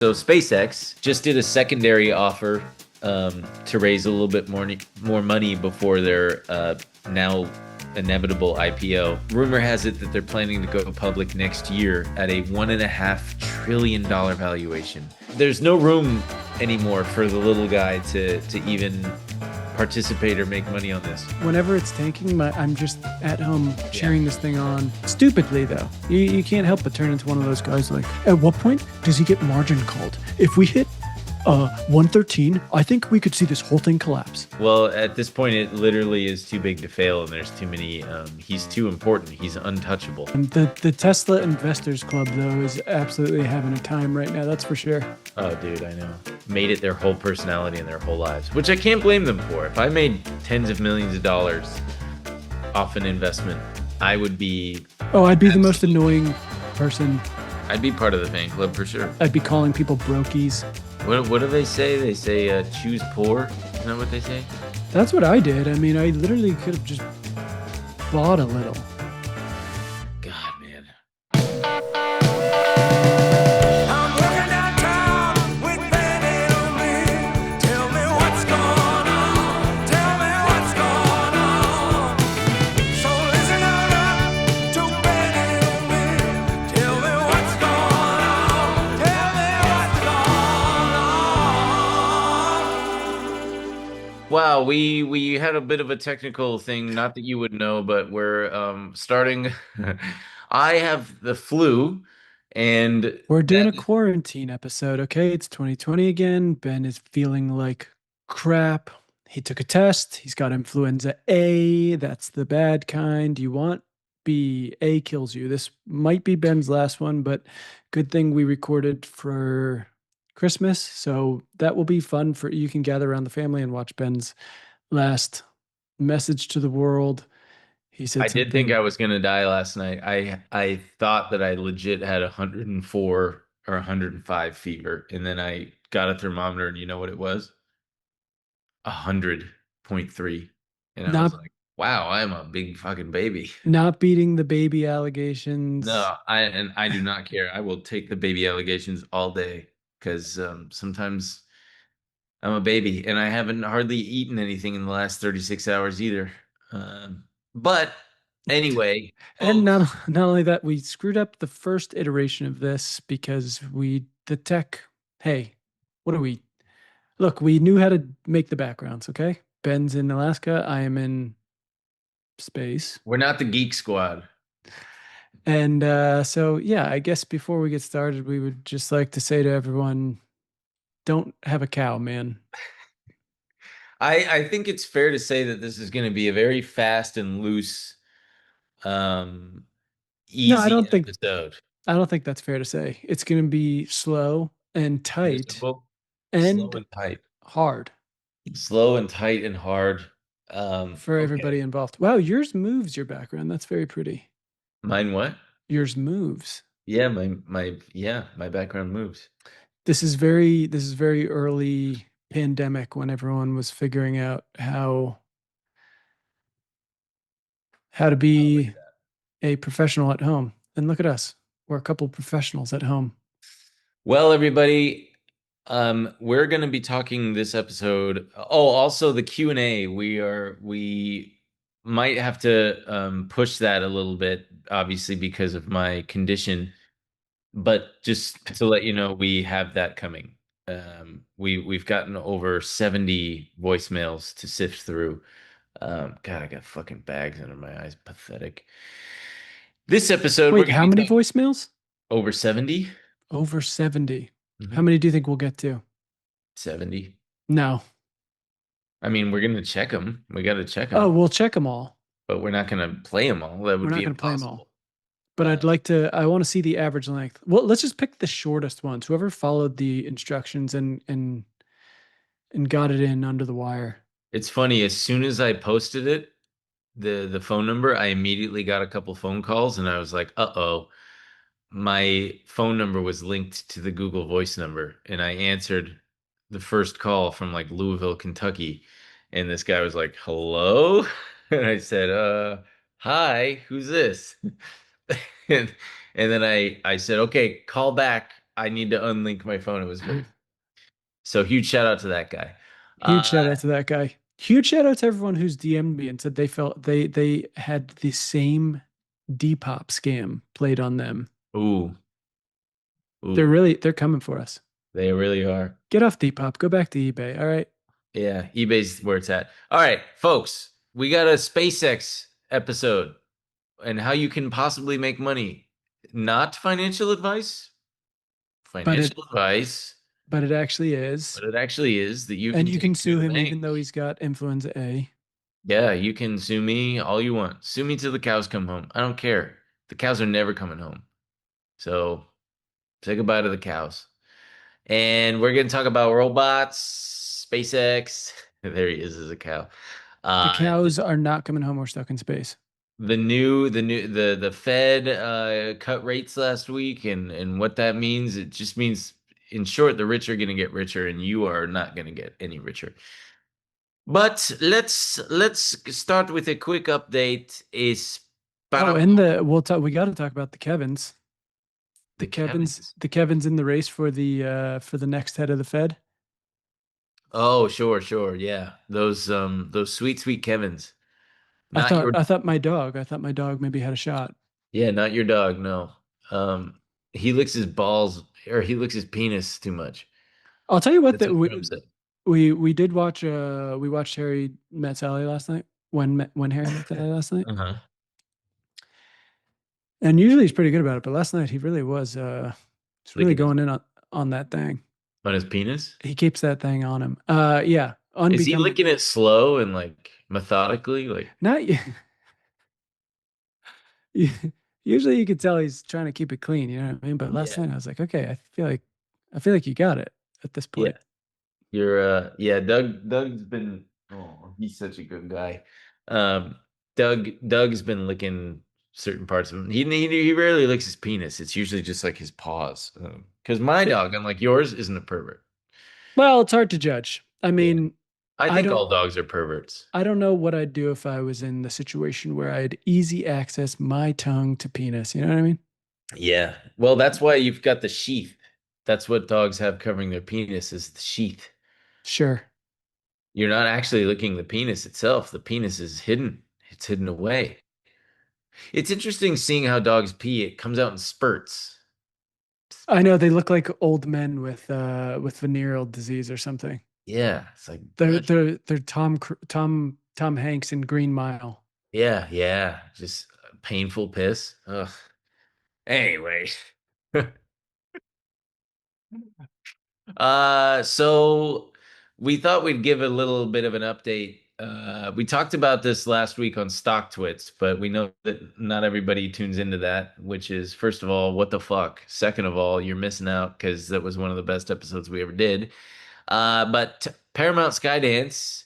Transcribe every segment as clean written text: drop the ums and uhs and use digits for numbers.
So SpaceX just did a secondary offer to raise a little bit more money before their now inevitable IPO. Rumor has it that they're planning to go public next year at a $1.5 trillion valuation. There's no room anymore for the little guy to even participate or make money on this. Whenever it's tanking, I'm just at home cheering this thing on. Stupidly, though. You can't help but turn into one of those guys like, at what point does he get margin called? If we hit 113, I think we could see this whole thing collapse. Well, at this point, it literally is too big to fail, and there's too many. He's too important. He's untouchable. The Tesla Investors Club, though, is absolutely having a time right now. That's for sure. Oh, dude, I know. Made it their whole personality and their whole lives, which I can't blame them for. If I made tens of millions of dollars off an investment, I would be. Oh, I'd be the most annoying person. I'd be part of the fan club for sure. I'd be calling people brokies. What do they say? They say choose poor. Isn't that what they say? That's what I did. I mean, I literally could have just bought a little. God, man. Wow, we had a bit of a technical thing, not that you would know, but we're starting. I have the flu, and we're doing a quarantine episode, okay? It's 2020 again. Ben is feeling like crap. He took a test. He's got influenza A. That's the bad kind. You want B. A kills you. This might be Ben's last one, but good thing we recorded for Christmas, so that will be fun for you. Can gather around the family and watch Ben's last message to the world. He said I did think I was gonna die last night. I thought that I legit had 104 or 105 fever, and then I got a thermometer, and you know what it was? 100.3, and I was like, "Wow, I'm a big fucking baby." Not beating the baby allegations. No, I do not care. I will take the baby allegations all day. Because sometimes I'm a baby and I haven't hardly eaten anything in the last 36 hours either. But anyway. And not only that, we screwed up the first iteration of this because the tech, hey, what are we? Look, we knew how to make the backgrounds, okay? Ben's in Alaska. I am in space. We're not the Geek Squad. And so, yeah, I guess before we get started, we would just like to say to everyone, don't have a cow, man. I think it's fair to say that this is going to be a very fast and loose, easy episode. I don't think that's fair to say. It's going to be slow and tight and hard. Slow and tight and hard. For everybody involved. Wow, yours moves your background. That's very pretty. Mine what? Yours moves. Yeah, my background moves. This is very early pandemic when everyone was figuring out how to be a professional at home. And look at us. We're a couple of professionals at home. Well, everybody, we're going to be talking this episode. Oh, also the Q&A. We might have to push that a little bit, obviously, because of my condition. But just to let you know, we have that coming. We've gotten over 70 voicemails to sift through. God, I got fucking bags under my eyes. Pathetic. This episode. Wait, how many voicemails? Over 70. Over 70. Mm-hmm. How many do you think we'll get to? 70. No. I mean, we're gonna check them. We got to check them. Oh, we'll check them all. But we're not gonna play them all. That would be impossible. Play them all. But I want to see the average length. Well, let's just pick the shortest ones. Whoever followed the instructions and got it in under the wire. It's funny. As soon as I posted it, the phone number, I immediately got a couple phone calls, and I was like, "Uh-oh." My phone number was linked to the Google Voice number, and I answered the first call from like Louisville, Kentucky, and this guy was like, "Hello?" And I said, "Hi, who's this?" And then I said, "Okay, call back. I need to unlink my phone. It was very so huge shout out to that guy. Huge Uh, shout out to that guy. Huge shout out to everyone who's DM'd me and said they felt they had the same Depop scam played on them. ooh, ooh, They're coming for us. they really are. Get off Depop. Go back to eBay. All right. Yeah, eBay's where it's at. All right, folks, we got a SpaceX episode and how you can possibly make money. Not financial advice, But it financial advice, but it actually is. but it actually is that you And can you take can to sue the him bank. even though he's got influenza A. Yeah, you can sue me all you want. Sue me till the cows come home. I don't care. The cows are never coming home. So say goodbye to the cows. And we're going to talk about robots, SpaceX. There he is as a cow. The Uh, cows are not coming home. We're stuck in space. the Fed cut rates last week, and what that means, it just means, in short, the rich are going to get richer, and you are not going to get any richer. But let's start with a quick update. Is Oh, Paramount and we got to talk about the Kevins. the Kevins? The Kevins in the race for the next head of the Fed. Oh, sure, sure, yeah. Those sweet sweet Kevins. Not your I thought my dog maybe had a shot. Yeah, not your dog, no. He licks his balls or he licks his penis too much. I'll tell you what That's that what Trump said. we did watch we watched Harry Met Sally last night when Harry Met Sally last night. Uh-huh. And usually he's pretty good about it, but last night he really was just really Licking his going in on that thing. on his penis? He keeps that thing on him. Yeah, Is he unbecoming. licking it slow and like methodically? Like, Not usually you could tell he's trying to keep it clean, you know what I mean? But last yeah. night I was like, okay, I feel like you got it at this Yeah. point. You're yeah, Doug's been oh, he's such a good guy. Um Doug's been licking certain parts of him. He rarely licks his penis. It's usually just like his paws. Because my It- dog, unlike yours, isn't a pervert. well, it's hard to judge. I Yeah. mean, I I think don't all dogs are perverts. I don't know what I'd do if I was in the situation where I had easy access my tongue to penis. You know what I mean? Yeah. Well, that's why you've got the sheath. That's what dogs have covering their penis is the sheath. Sure. You're not actually licking the penis itself. The penis is hidden. It's hidden away. It's interesting seeing how dogs pee. It comes out in spurts. I know they look like old men with venereal disease or something. Yeah. It's like gush. They're Tom Hanks in Green Mile. Yeah, yeah. Just painful piss. Ugh. Anyway. So we thought we'd give a little bit of an update. We talked about this last week on Stock Twits, but we know that not everybody tunes into that, which is, first of all, what the fuck? Second of all, you're missing out because that was one of the best episodes we ever did. But Paramount Skydance,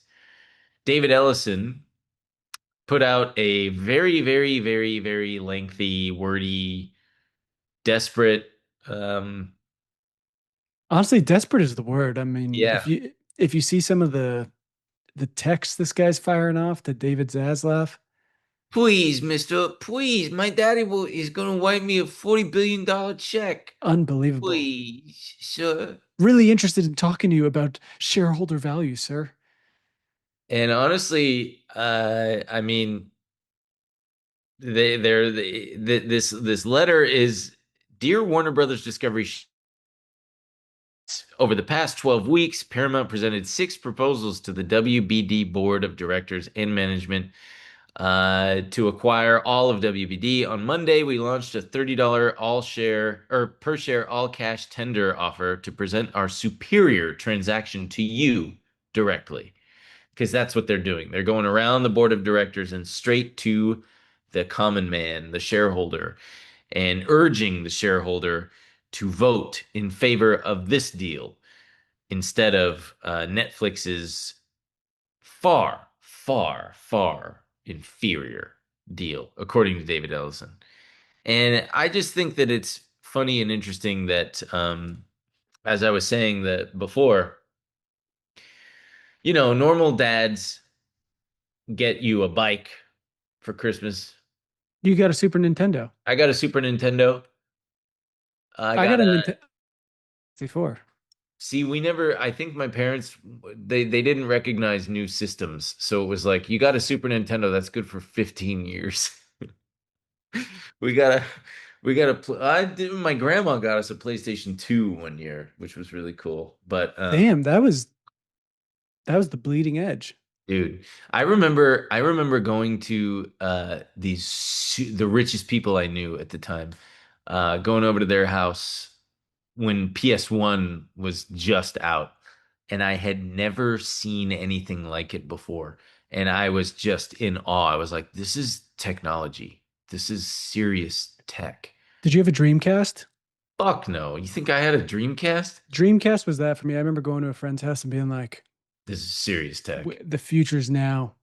David Ellison put out a very, very, very, very lengthy, wordy, desperate, um, Honestly, desperate is the word. I mean, yeah. if you see some of the text this guy's firing off to David Zaslav, Please, mister, please, my daddy is gonna write me a $40 billion check. unbelievable. Please, sir. Really interested in talking to you about shareholder value, sir. And honestly, I mean, this letter is, dear Warner Brothers Discovery. Over the past 12 weeks, Paramount presented 6 proposals to the WBD board of directors and management to acquire all of WBD. On Monday, we launched a $30 all share or per share all cash tender offer to present our superior transaction to you directly. Because that's what they're doing. They're going around the board of directors and straight to the common man, the shareholder, and urging the shareholder to vote in favor of this deal instead of Netflix's far, far, far inferior deal, according to David Ellison. And I just think that it's funny and interesting that, as I was saying that before, normal dads get you a bike for Christmas. You got a Super Nintendo. I got a Super Nintendo. I I got got a a Nintendo. 64. See, we never, I think my parents, they didn't recognize new systems. So it was like, you got a Super Nintendo, that's good for 15 years. We gotta, I did, my grandma got us a PlayStation 2 one year, which was really cool. But, Damn, that was the bleeding edge. dude, I remember going to the richest people I knew at the time, going over to their house when PS1 was just out, and I had never seen anything like it before. And I was just in awe. I was like, this is technology. This is serious tech. Did you have a Dreamcast? Fuck no. You think I had a Dreamcast? Dreamcast was that for me. I remember going to a friend's house and being like, This is serious tech. The future's now.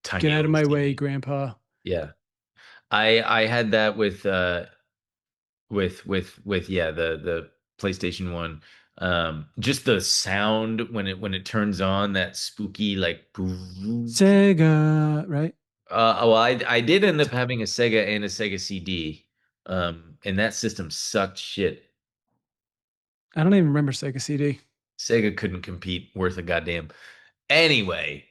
Get Tiny out of my way, LCD. Grandpa." Yeah. I had that with yeah, the PlayStation 1. Just the sound when it turns on, that spooky like Sega, right? well, I did end up having a Sega and a Sega CD. And that system sucked shit. I don't even remember Sega CD. Sega couldn't compete worth a goddamn. Anyway,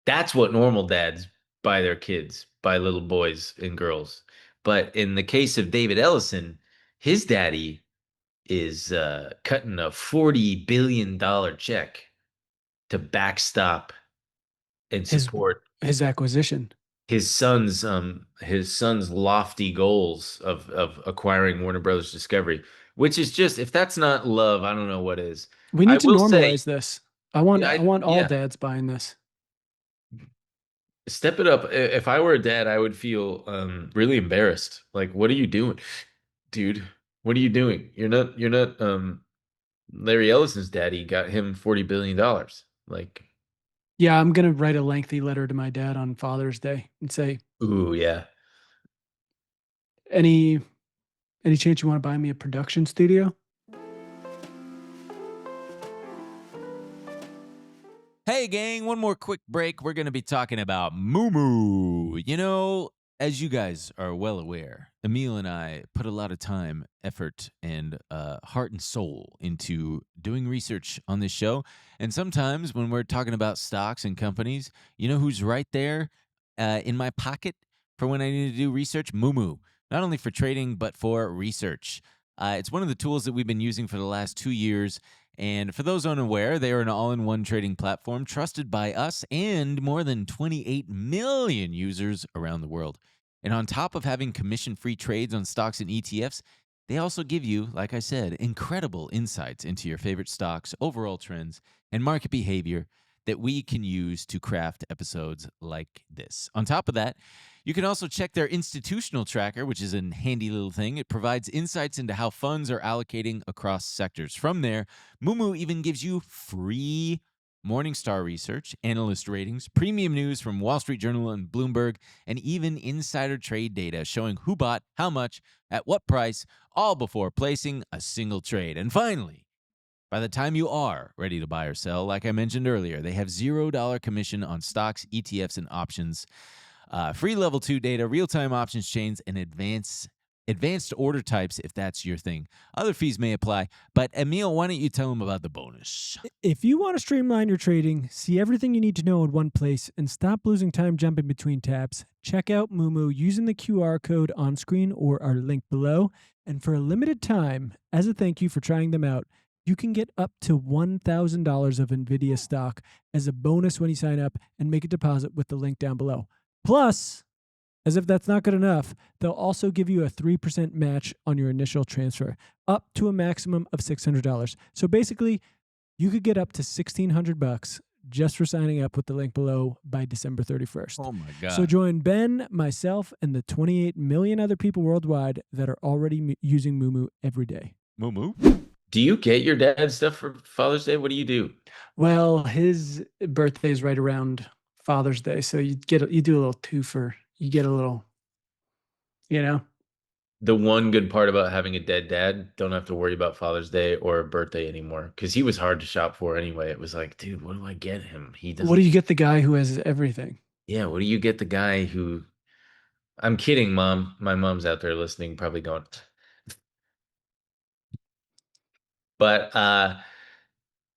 that's what normal dads buy their kids, buy little boys and girls. But in the case of David Ellison, his daddy is cutting a $40 billion check to backstop and His support his acquisition. his son's lofty goals of acquiring Warner Brothers Discovery, which is just, if that's not love, I don't know what is. We I need to will say, normalize this. I want all yeah, dads buying this. step it up. If I were a dad, I would feel really embarrassed. Like, what are you doing, dude? What are you doing? You're not Larry Ellison's daddy got him $40 billion. Like, Yeah, I'm gonna write a lengthy letter to my dad on Father's Day and say, ooh, yeah. any any chance you want to buy me a production studio? Hey, gang, one more quick break. We're going to be talking about MOOMOO. As you guys are well aware, Emil and I put a lot of time, effort, and heart and soul into doing research on this show. And sometimes when we're talking about stocks and companies, you know who's right there in my pocket for when I need to do research? MOOMOO. Not only for trading, but for research. It's one of the tools that we've been using for the last 2 years. And for those unaware, they are an all-in-one trading platform trusted by us and more than 28 million users around the world. And on top of having commission-free trades on stocks and ETFs, they also give you, like I said, incredible insights into your favorite stocks, overall trends, and market behavior that we can use to craft episodes like this. On top of that, you can also check their institutional tracker, which is a handy little thing. It provides insights into how funds are allocating across sectors. From there, MOOMOO even gives you free Morningstar research, analyst ratings, premium news from Wall Street Journal and Bloomberg, and even insider trade data showing who bought how much at what price, all before placing a single trade. And finally, by the time you are ready to buy or sell, like I mentioned earlier, they have $0 commission on stocks, ETFs, and options. Free level 2 data, real-time options chains, and advanced order types if that's your thing. Other fees may apply, but Emil, why don't you tell them about the bonus? If you want to streamline your trading, see everything you need to know in one place, and stop losing time jumping between tabs, check out MOOMOO using the QR code on screen or our link below. And for a limited time, as a thank you for trying them out, you can get up to $1,000 of NVIDIA stock as a bonus when you sign up and make a deposit with the link down below. Plus, as if that's not good enough, they'll also give you a 3% match on your initial transfer, up to a maximum of $600. So basically, you could get up to $1,600 just for signing up with the link below by December 31st. Oh my God. So join Ben, myself, and the 28 million other people worldwide that are already using MOOMOO every day. MOOMOO? Do you get your dad stuff for Father's Day? What do you do? Well, his birthday is right around Father's Day, so you do a little twofer. You get a little, you know. The one good part about having a dead dad, don't have to worry about Father's Day or a birthday anymore. Because he was hard to shop for anyway. It was like, dude, what do I get him? He What do doesn't. you get the guy who has everything? Yeah, what do you get the guy who? I'm kidding, mom. My mom's out there listening, probably going, But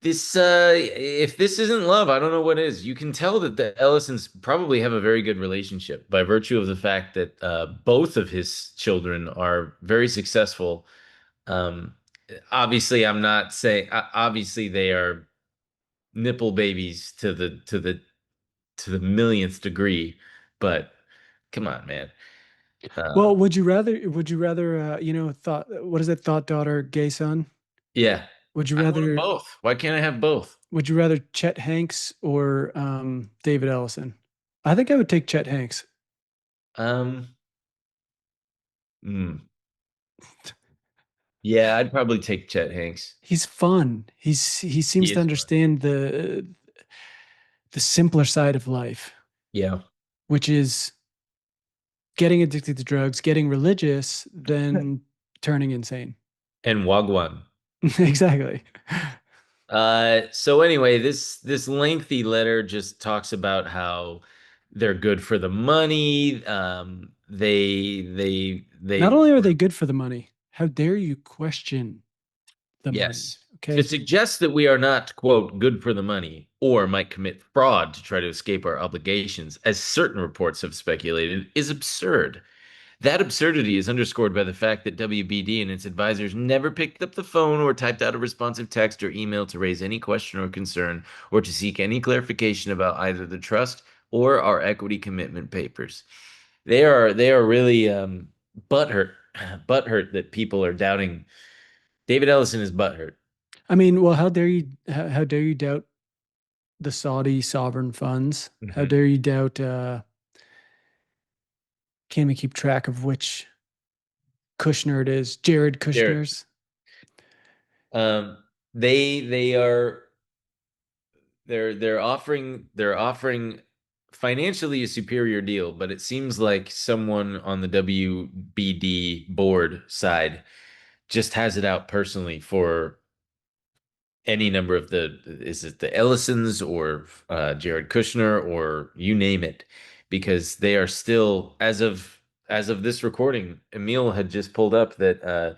this if this isn't love, I don't know what is. You can tell that the Ellisons probably have a very good relationship by virtue of the fact that both of his children are very successful. Um, Obviously, I'm not saying obviously they are nipple babies to the millionth degree, but come on, man. Well, Uh, would you rather thought what is it, thought daughter, gay son? yeah, Would you I want them rather both. Why can't I have both? would you rather Chet Hanks or David Ellison? I think I would take Chet Hanks. Um, hmm. Yeah, I'd probably take Chet Hanks. He's fun. He He seems to is fun. understand the simpler side of life, Yeah. which is getting addicted to drugs, getting religious, then turning insane. And Wagwan. Exactly. So anyway, this lengthy letter just talks about how they're good for the money. Not They only are they good for the money, how dare you question the money? yes. To Okay. suggest that we are not, quote, good for the money or might commit fraud to try to escape our obligations, as certain reports have speculated, is absurd. That absurdity is underscored by the fact that WBD and its advisors never picked up the phone or typed out a responsive text or email to raise any question or concern or to seek any clarification about either the trust or our equity commitment papers. They are really butthurt butthurt that people are doubting. David Ellison is butthurt. I mean, well, how dare you doubt the Saudi sovereign funds? How Mhm. dare you doubt can't we keep track of which Kushner it is? Jared Jared, Kushner's. um, they are they're offering financially a superior deal, but it seems like someone on the WBD board side just has it out personally for any number of the is it the Ellisons or Jared Kushner or you name it, because they are still as of this recording, Emil had just pulled up that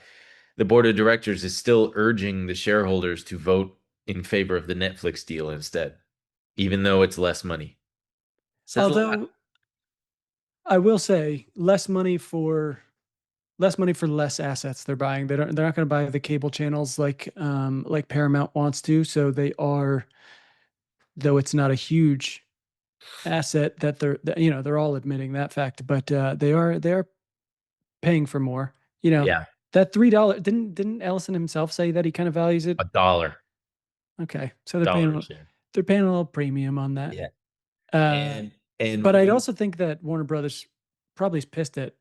the board of directors is still urging the shareholders to vote in favor of the Netflix deal instead, even though it's less money. Says a lot. Although I will say less money for less assets they're buying. They're not going to buy the cable channels like Paramount wants to. So they are, though it's not a huge asset they're all admitting that fact, but they are paying for more. You know, Yeah, that $3 didn't Ellison himself say that he kind of values it? $1, Okay. So they're dollar paying a share. they're paying a little premium on that. Yeah, Uh and but I'd when also think that Warner Brothers probably is pissed at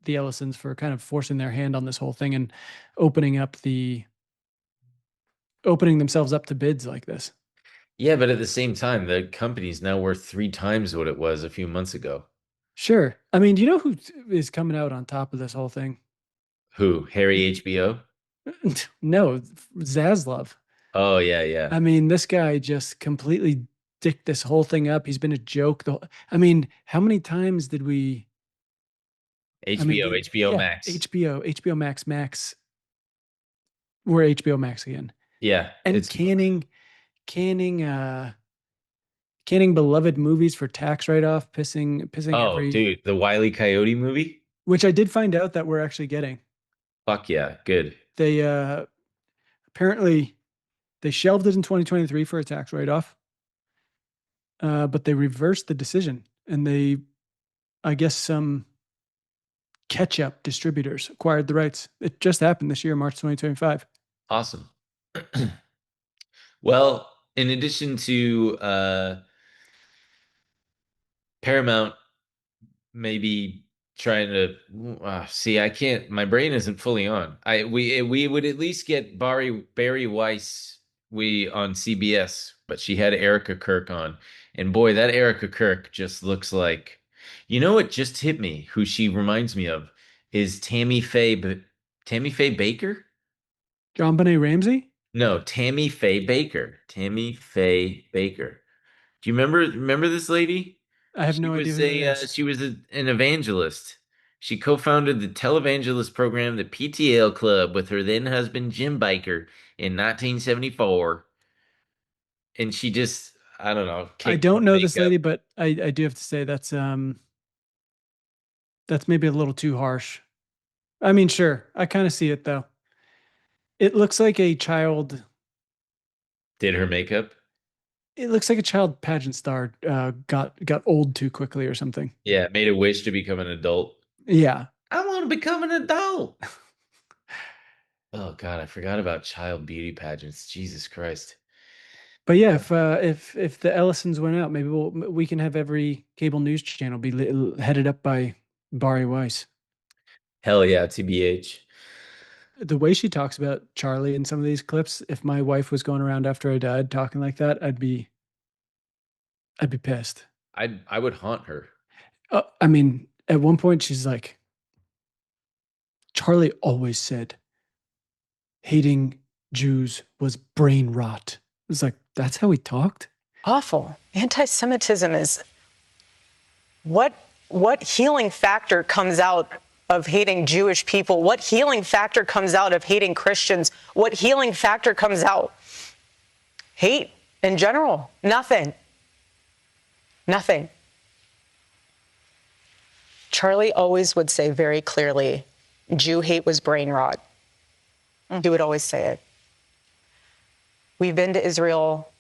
the Ellisons for kind of forcing their hand on this whole thing and opening up the opening themselves up to bids like this. yeah, but at the same time, the company's now worth 3 times what it was a few months ago. Sure. I mean, do you know who is coming out on top of this whole thing? Who? Harry HBO? No, Zaslav. Oh yeah, yeah. I mean, this guy just completely dicked this whole thing up. He's been a joke. I mean, how many times did we? I mean, HBO, HBO yeah, Max. HBO Max, we're HBO Max again, Yeah, and it's canning, canning beloved movies for tax write off, pissing oh, every. dude, the Wile E. Coyote movie? Which I did find out that we're actually getting. Fuck yeah, good. They apparently they shelved it in 2023 for a tax write off, but they reversed the decision and I guess some catch-up distributors acquired the rights. It just happened this year, March 2025. Awesome. Well, in addition to Paramount maybe trying to see, I can't, my brain isn't fully on. We would at least get Barry Weiss we on CBS, but she had Erica Kirk on. And boy, that Erica Kirk just looks like, you know what just hit me, who she reminds me of is Tammy Faye Baker? John Benet Ramsey? No, Tammy Faye Baker. Tammy Faye Baker. Do you remember this lady? I have She no idea was who that a is. she was an evangelist. She co-founded the televangelist program, the PTL Club, with her then husband Jim Biker, in 1974, and she just, I don't know, I caked on don't know this makeup. lady, but I do have to say that's maybe a little too harsh. I mean, sure, I kind of see it though. It looks like a child. Did her makeup? It looks like a child pageant star got old too quickly or something. Yeah, made a wish to become an adult. Yeah, I want to become an adult. Oh God, I forgot about child beauty pageants. Jesus Christ. but yeah, if the Ellisons went out, maybe we can have every cable news channel be headed up by Bari Weiss. Hell yeah, TBH. The way she talks about Charlie in some of these clips, if my wife was going around after I died talking like that, I'd be pissed. I would haunt her. I mean, at one point she's like, Charlie always said hating Jews was brain rot. It's like, that's how he talked? Awful. Anti-Semitism is what healing factor comes out of hating Jewish people? What healing factor comes out of hating Christians? What healing factor comes out? Hate in general. Nothing. Nothing. Charlie always would say very clearly, Jew hate was brain rot. He would always say it. We've been to Israel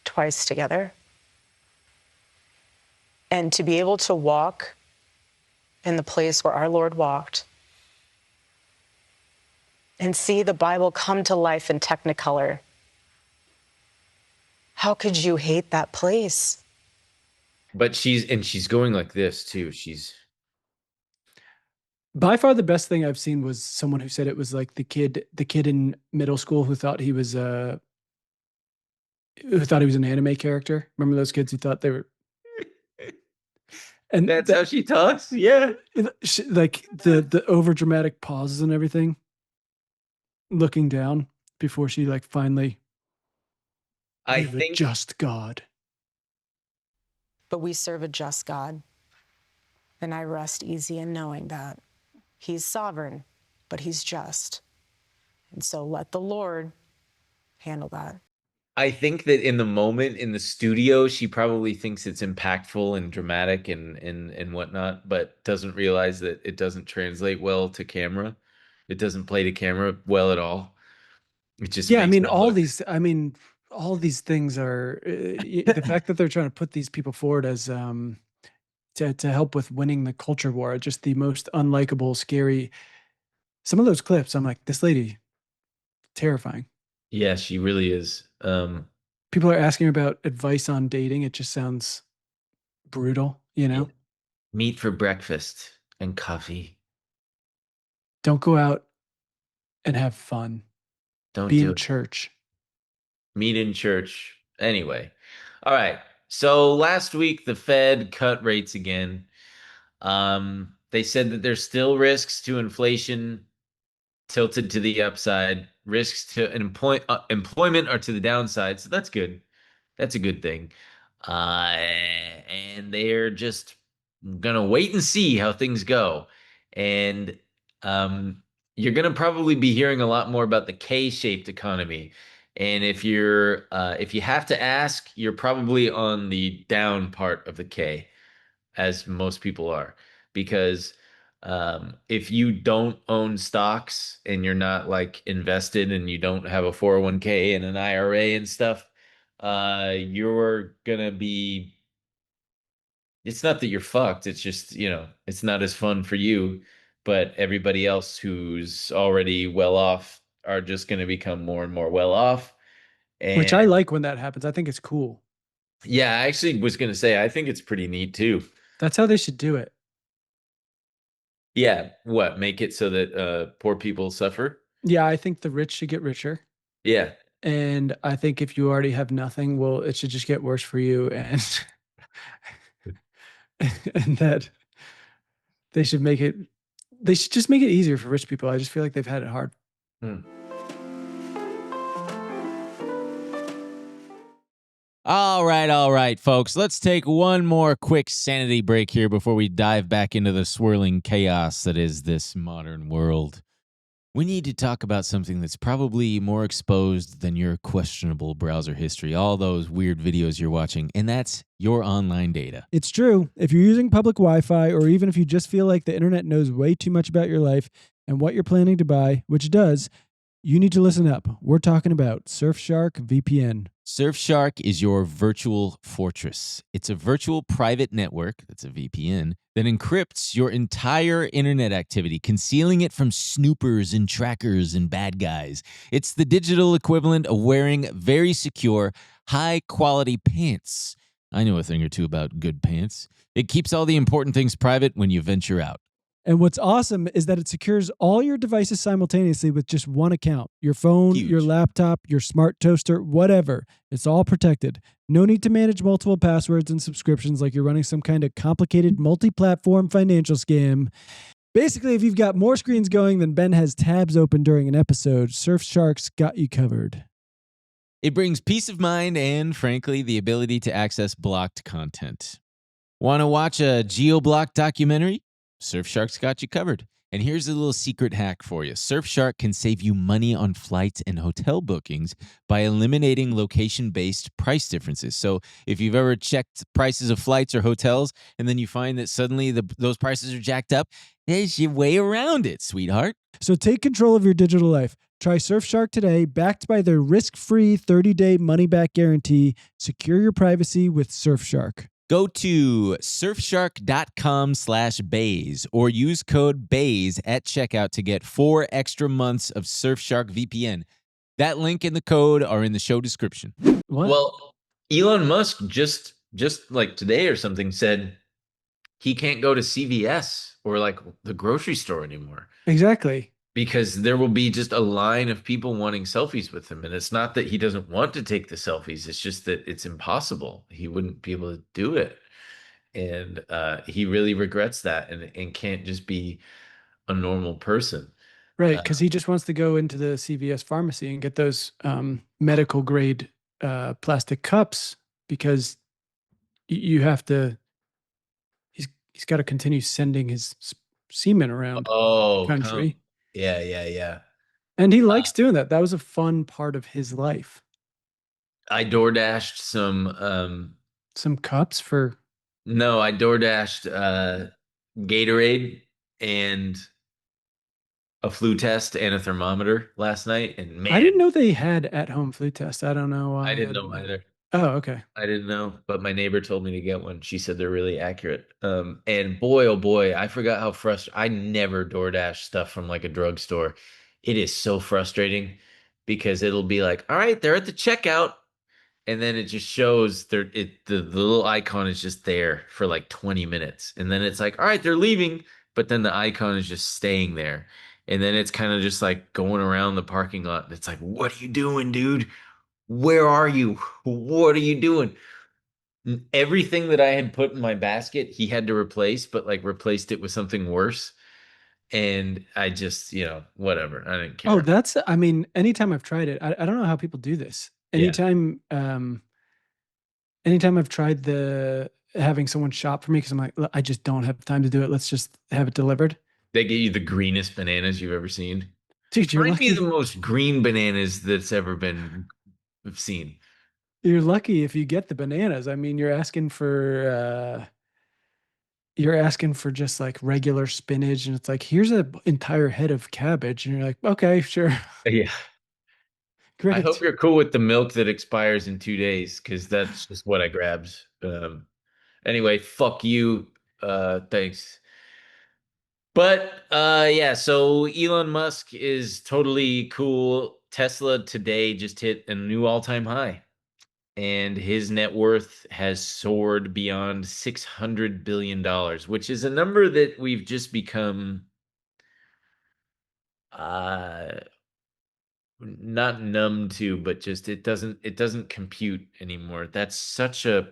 twice together. And to be able to walk in the place where our Lord walked and see the Bible come to life in Technicolor, how could you hate that place? But she's going like this too. She's By far the best thing I've seen was someone who said it was like the kid in middle school who thought he was an anime character. Remember those kids who thought they were, and that's how she talks. Yeah. like the over dramatic pauses and everything, looking down before she like finally, I we have a think just God. But we serve a just God. And I rest easy in knowing that he's sovereign, but he's just. And so let the Lord handle that. I think that in the moment in the studio, she probably thinks it's impactful and dramatic and whatnot, but doesn't realize that it doesn't translate well to camera. It doesn't play to camera well at all. It just Yeah, makes her look. all these things are the fact that they're trying to put these people forward as to help with winning the culture war are just the most unlikable, scary. Some of those clips, I'm like, this lady, terrifying. Yeah, she really is. People are asking about advice on dating. It just sounds brutal, you know? Meat for breakfast and coffee. Don't go out and have fun. Don't Be do in it. church. Meet in church. Anyway. All right. So last week the Fed cut rates again. They said that there's still risks to inflation tilted to the upside, risks to employment are to the downside. So that's good. That's a good thing. And they're just gonna wait and see how things go. And um, you're gonna probably be hearing a lot more about the K-shaped economy. And if you have to ask, you're probably on the down part of the K, as most people are, because if you don't own stocks and you're not like invested and you don't have a 401k and an IRA and stuff, you're gonna be. It's not that you're fucked. It's just, it's not as fun for you, but everybody else who's already well off are just gonna become more and more well off. Which And I like when that happens. I think it's cool. yeah, I actually was gonna say I think it's pretty neat too. That's how they should do it. Yeah, what, make it so that poor people suffer? Yeah, I think the rich should get richer. Yeah. And I think if you already have nothing, well, it should just get worse for you. And and that they should make it they should just make it easier for rich people. I just feel like they've had it hard. Hmm. All right, folks. Let's take one more quick sanity break here before we dive back into the swirling chaos that is this modern world. We need to talk about something that's probably more exposed than your questionable browser history, all those weird videos you're watching, and that's your online data. It's true. If you're using public Wi-Fi, or even if you just feel like the internet knows way too much about your life and what you're planning to buy, which it does, you need to listen up. We're talking about Surfshark VPN. SurfShark is your virtual fortress. It's a virtual private network, that's a VPN, that encrypts your entire internet activity, concealing it from snoopers and trackers and bad guys. It's the digital equivalent of wearing very secure, high-quality pants. I know a thing or two about good pants. It keeps all the important things private when you venture out. And what's awesome is that it secures all your devices simultaneously with just one account. Your phone, Huge. your laptop, your smart toaster, whatever. It's all protected. No need to manage multiple passwords and subscriptions like you're running some kind of complicated multi-platform financial scam. Basically, if you've got more screens going than Ben has tabs open during an episode, Surfshark's got you covered. It brings peace of mind and, frankly, the ability to access blocked content. Want to watch a geo-blocked documentary? Surfshark's got you covered. And here's a little secret hack for you. Surfshark can save you money on flights and hotel bookings by eliminating location-based price differences. So if you've ever checked prices of flights or hotels and then you find that suddenly those prices are jacked up, there's your way around it, sweetheart. So take control of your digital life. Try Surfshark today, backed by their risk-free 30-day money-back guarantee. Secure your privacy with Surfshark. Go to surfshark.com/Bays or use code Bays at checkout to get 4 extra months of Surfshark VPN. That link and the code are in the show description. What? Well, Elon Musk just like today or something said he can't go to CVS or like the grocery store anymore Exactly. because there will be just a line of people wanting selfies with him. And it's not that he doesn't want to take the selfies. It's just that it's impossible. He wouldn't be able to do it. And he really regrets that and can't just be a normal person. Right, because he just wants to go into the CVS pharmacy and get those medical grade plastic cups because you have to. He's got to continue sending his semen around Oh, the country, yeah. and he likes doing that. That was a fun part of his life. I DoorDashed Some cups for. no, I DoorDashed Gatorade and a flu test and a thermometer last night. And man, I didn't know they had at-home flu tests. I don't know why. I didn't know either. Oh, okay. I didn't know, but my neighbor told me to get one. She said they're really accurate. And boy, oh boy, I forgot how frustrating. I never DoorDash stuff from like a drugstore. It is so frustrating because it'll be like, all right, they're at the checkout. And then it just shows the little icon is just there for like 20 minutes. And then it's like, all right, they're leaving, but then the icon is just staying there. And then it's kind of just like going around the parking lot. It's like, what are you doing, dude? Where are you? What are you doing? Everything that I had put in my basket, he had to replace, but like replaced it with something worse. And I just, whatever. I didn't care. Oh, I mean, anytime I've tried it, I don't know how people do this. Yeah. Anytime I've tried having someone shop for me, because I'm like, I just don't have time to do it. Let's just have it delivered. They get you the greenest bananas you've ever seen. Dude, you're Might be lucky. the most green bananas that's ever been seen. You're lucky if you get the bananas. I mean, you're asking for just like regular spinach, and it's like, here's an entire head of cabbage, and you're like, okay, sure, Yeah. I hope great. you're cool with the milk that expires in 2 days, because that's just what I grabbed. Anyway, fuck you. Thanks. But yeah, so Elon Musk is totally cool. Tesla today just hit a new all-time high, and his net worth has soared beyond $600 billion, which is a number that we've just become uh not numb to, but just it doesn't compute anymore. That's such a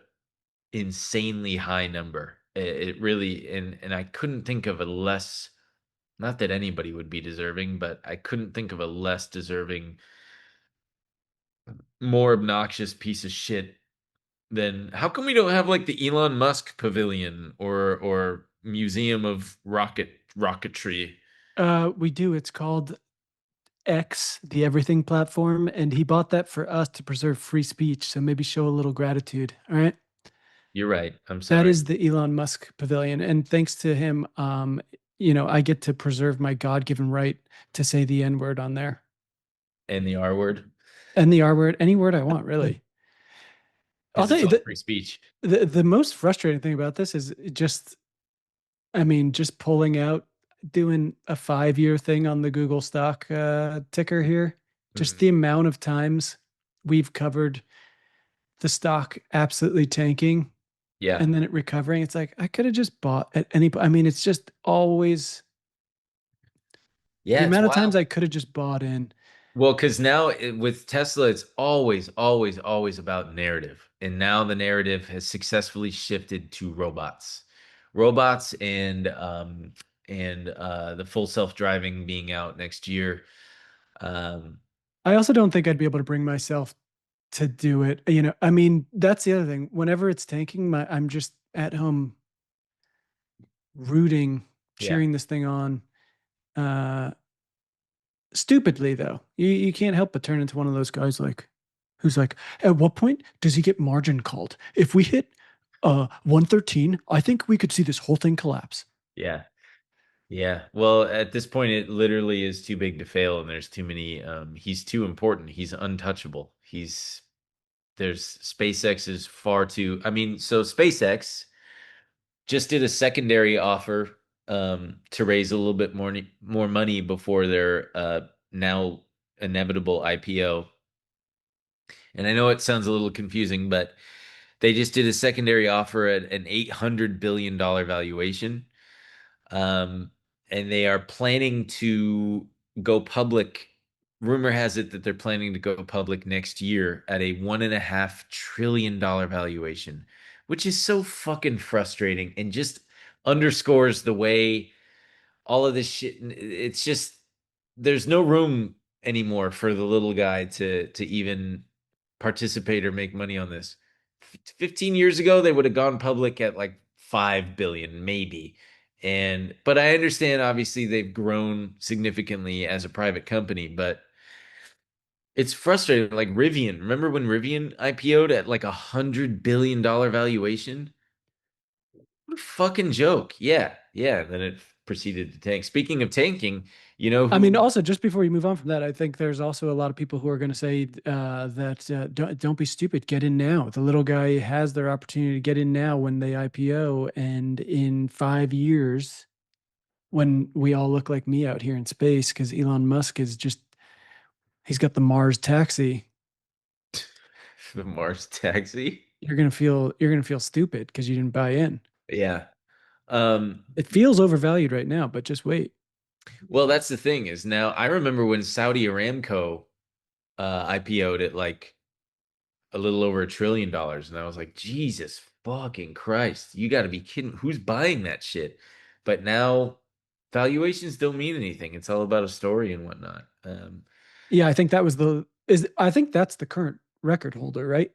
insanely high number. It really, and I couldn't think of a less, not that anybody would be deserving, but I couldn't think of a less deserving, more obnoxious piece of shit than, how come we don't have like the Elon Musk pavilion or museum of rocketry? We do. It's called X, the everything platform, and he bought that for us to preserve free speech. So maybe show a little gratitude. All right. You're right. I'm That sorry. is the Elon Musk pavilion. And thanks to him, I get to preserve my God-given right to say the N word on there And the R word, and the R word, any word I want, really. I'll because tell it's you all that free speech. the most frustrating thing about this is just, I mean, just pulling out, doing a 5-year thing on the Google stock ticker here. Just Mhm. the amount of times we've covered the stock absolutely tanking Yeah. and then it recovering. It's like I could have just bought at any. I mean, it's just always the Yeah, it's amount of times wild. I could have just bought in. Well, because now with Tesla, it's always, always, always about narrative. And now the narrative has successfully shifted to robots. Robots and the full self-driving being out next year. Um, I also don't think I'd be able to bring myself to do it. I mean, that's the other thing. Whenever it's tanking, I'm just at home rooting, yeah. cheering this thing on. Uh, Stupidly though, you can't help but turn into one of those guys like who's like, at what point does he get margin called? If we hit 113, I think we could see this whole thing collapse. Yeah. Yeah. Well, at this point, it literally is too big to fail, and there's too many. He's too important. He's untouchable. There's SpaceX is far too. I mean, so SpaceX just did a secondary offer to raise a little bit more money before their now inevitable IPO. And I know it sounds a little confusing, but they just did a secondary offer at an $800 billion valuation. Um, and they are planning to go public. Rumor has it that they're planning to go public next year at a $1.5 trillion valuation, which is so fucking frustrating and just underscores the way all of this shit. It's just there's no room anymore for the little guy to even participate or make money on this. 15 years ago, they would have gone public at like 5 billion, maybe. And but I understand obviously they've grown significantly as a private company, but it's frustrating. Like Rivian, remember when Rivian IPO'd at like $100 billion valuation? What a fucking joke. Yeah, yeah. Then it proceeded to tank. Speaking of tanking, you know I mean, who? also just before you move on from that, I think there's also a lot of people who are going to say that don't be stupid, get in now. The little guy has their opportunity to get in now when they IPO, and in 5 years, when we all look like me out here in space, because Elon Musk is just he's got the Mars taxi. The Mars taxi? You're gonna feel stupid because you didn't buy in. Yeah. Um, It feels overvalued right now, but just wait. well, that's the thing is now I remember when Saudi Aramco IPO'd at like a little over $1 trillion, and I was like, Jesus fucking Christ, you got to be kidding! Who's buying that shit? But now valuations don't mean anything. It's all about a story and whatnot. Yeah, I think that was the is I think that's the current record holder, right?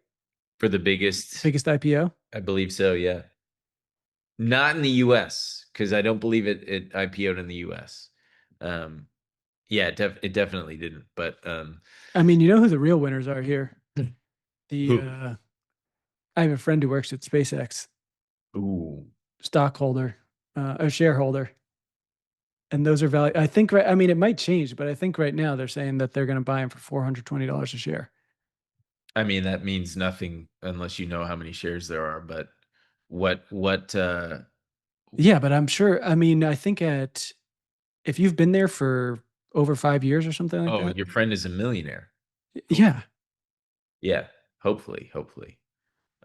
For the biggest, Biggest IPO. I believe so. Yeah, not in the U.S. because I don't believe it IPO'd in the U.S. Um, yeah, it definitely didn't. But I mean, you know who the real winners are here? The who? I have a friend who works at SpaceX, Ooh, stockholder, a shareholder, and those are value. I think right. I mean, it might change, but I think right now they're saying that they're going to buy them for $420 a share. I mean that means nothing unless you know how many shares there are. But what? Yeah, but I'm sure. I mean, I think at if you've been there for over 5 years or something like Oh, that. your friend is a millionaire. Cool. Yeah, Yeah, hopefully.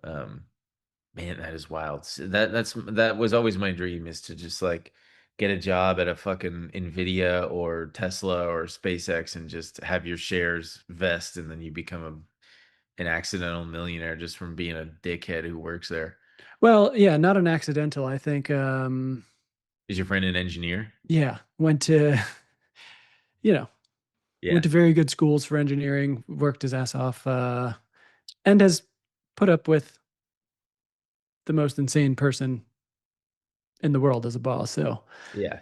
Um, man, that is wild. That was always my dream is to just like get a job at a fucking Nvidia or Tesla or SpaceX and just have your shares vest and then you become an accidental millionaire just from being a dickhead who works there. well, yeah, not an accidental. I think. Is your friend an engineer? Yeah, went to you know went Yeah. to very good schools for engineering, worked his ass off, and has put up with the most insane person in the world as a boss. So Yeah.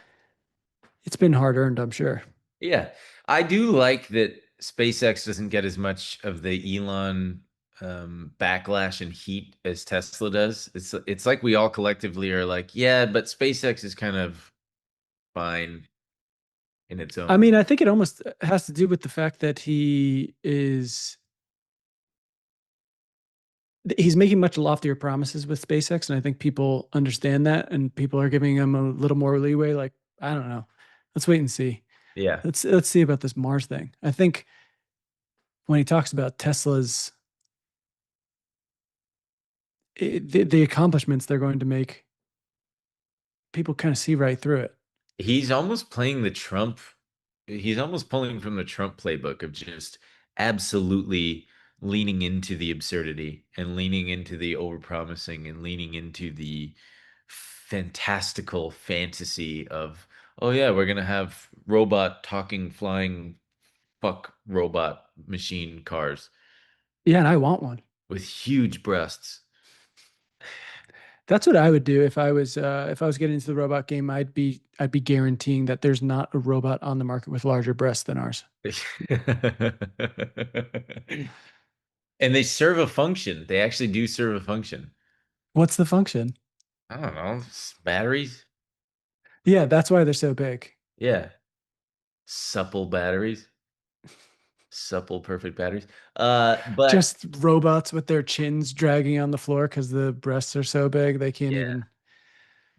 it's been hard earned, I'm sure. Yeah. I do like that SpaceX doesn't get as much of the Elon backlash and heat as Tesla does. It's like we all collectively are like, yeah, but SpaceX is kind of fine in its I own. mean, I think it almost has to do with the fact that he's making much loftier promises with SpaceX, and I think people understand that, and people are giving him a little more leeway. Like, I don't know. Let's wait and see. Yeah. Let's see about this Mars thing. I think when he talks about Tesla's the accomplishments they're going to make, people kind of see right through it. He's almost playing the Trump. He's almost pulling from the Trump playbook of just absolutely leaning into the absurdity and leaning into the overpromising and leaning into the fantastical fantasy of, oh yeah, we're gonna have robot talking, flying, fuck robot machine cars Yeah, and I want one. with huge breasts. That's what I would do if I was getting into the robot game. I'd be guaranteeing that there's not a robot on the market with larger breasts than ours. And they serve a function. They actually do serve a function. What's the function? I don't know, batteries. Yeah, that's why they're so big. Yeah, supple batteries, supple, perfect batteries. But Just robots with their chins dragging on the floor because the breasts are so big they can't yeah, even.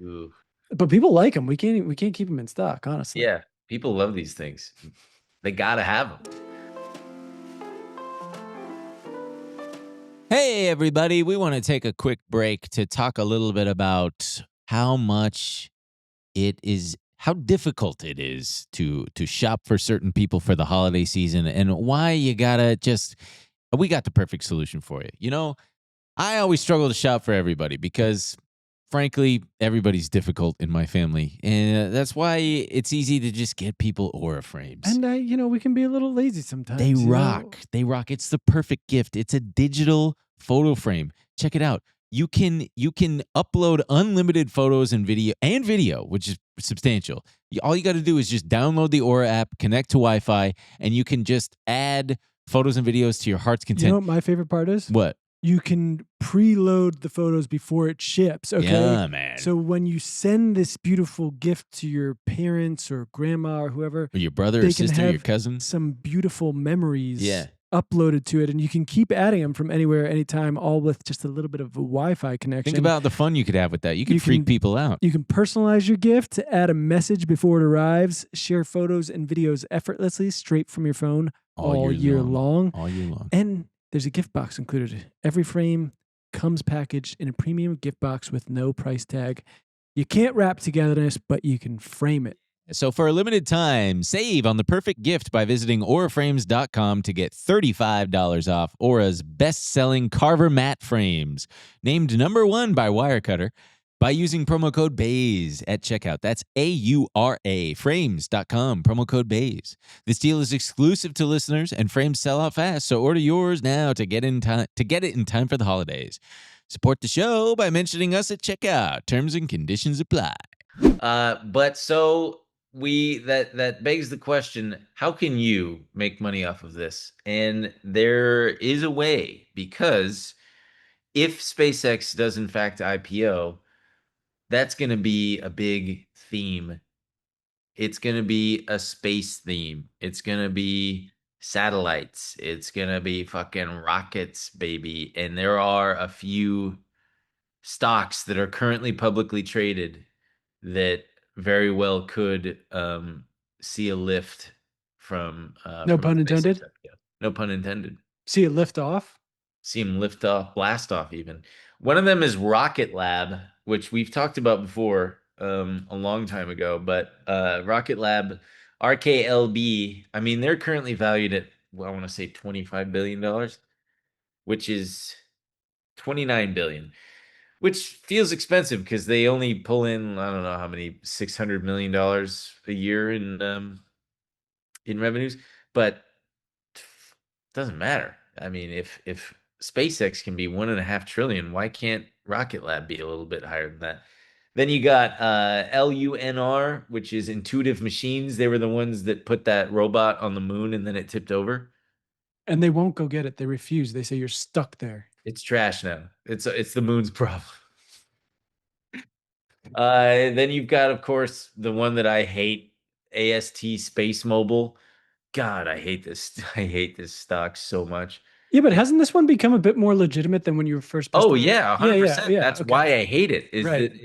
ooh, But people like them. We can't keep them in stock, honestly. yeah, people love these things. They gotta have them. Hey, everybody. We want to take a quick break to talk a little bit about how difficult it is to shop for certain people for the holiday season and why you gotta we got the perfect solution for you. You know, I always struggle to shop for everybody because, frankly, everybody's difficult in my family. And that's why it's easy to just get people aura frames. And we can be a little lazy sometimes. They rock. They rock. It's the perfect gift. It's a digital photo frame. Check it out. You can upload unlimited photos and video, which is substantial. All you got to do is just download the Aura app, connect to Wi-Fi, and you can just add photos and videos to your heart's You know content. what my favorite part is? What? You can preload the photos before it ships. Okay. Yeah, man. So when you send this beautiful gift to your parents or grandma or whoever, Or your brother or they can sister, your have cousin. some beautiful memories Yeah. uploaded to it, and you can keep adding them from anywhere, anytime, all with just a little bit of a Wi-Fi connection. Think about the fun you could have with that. You could freak people out. You can personalize your gift, add a message before it arrives, share photos and videos effortlessly straight from your phone all year long. All year long. And there's a gift box included. Every frame comes packaged in a premium gift box with no price tag. You can't wrap togetherness, but you can frame it. So for a limited time, save on the perfect gift by visiting auraframes.com to get $35 off Aura's best-selling Carver matte frames, named #1 by Wirecutter, by using promo code BAYS at checkout. That's AURA, frames.com, promo code BAYS. This deal is exclusive to listeners, and frames sell out fast, so order yours now to get it in time for the holidays. Support the show by mentioning us at checkout. Terms and conditions apply. But so that begs the question, how can you make money off of this? And there is a way, because if SpaceX does in fact IPO, that's going to be a big theme. It's going to be a space theme. It's going to be satellites. It's going to be fucking rockets, baby. And there are a few stocks that are currently publicly traded that very well could see a lift No from a pun SpaceX intended. IPO. No pun intended. See it lift off. See them lift off, blast off even. One of them is Rocket Lab, which we've talked about before a long time ago, but Rocket Lab, RKLB, I mean, they're currently valued at, well, I want to say $25 billion, which is 29 billion, which feels expensive because they only pull in, I don't know how many, $600 million a year in revenues, but doesn't matter. I mean, if SpaceX can be 1.5 trillion, why can't Rocket Lab be a little bit higher than that? Then you got LUNR, which is Intuitive Machines. They were the ones that put that robot on the moon and then it tipped over. And they won't go get it. They refuse. They say you're stuck there. It's trash now. It's the moon's problem. Then you've got, of course, the one that I hate, AST Space Mobile. God, I hate this. I hate this stock so much. Yeah, but hasn't this one become a bit more legitimate than when you were first pissed Oh on it? yeah, Yeah, yeah, 100%. yeah. That's Okay. why I hate it. Is Right. that It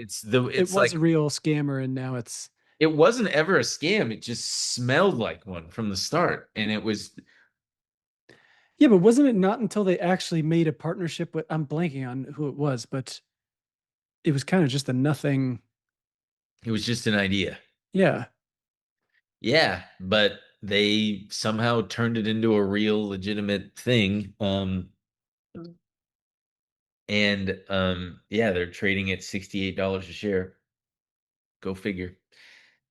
it's was like a real scammer and now it's it wasn't ever a scam. It just smelled like one from the start. And it was yeah, but wasn't it not until they actually made a partnership with I'm blanking on who it was, but it was kind of just a nothing. just an idea. Yeah. Yeah, but they somehow turned it into a real legitimate thing. And yeah, they're trading at $68 a share. Go figure.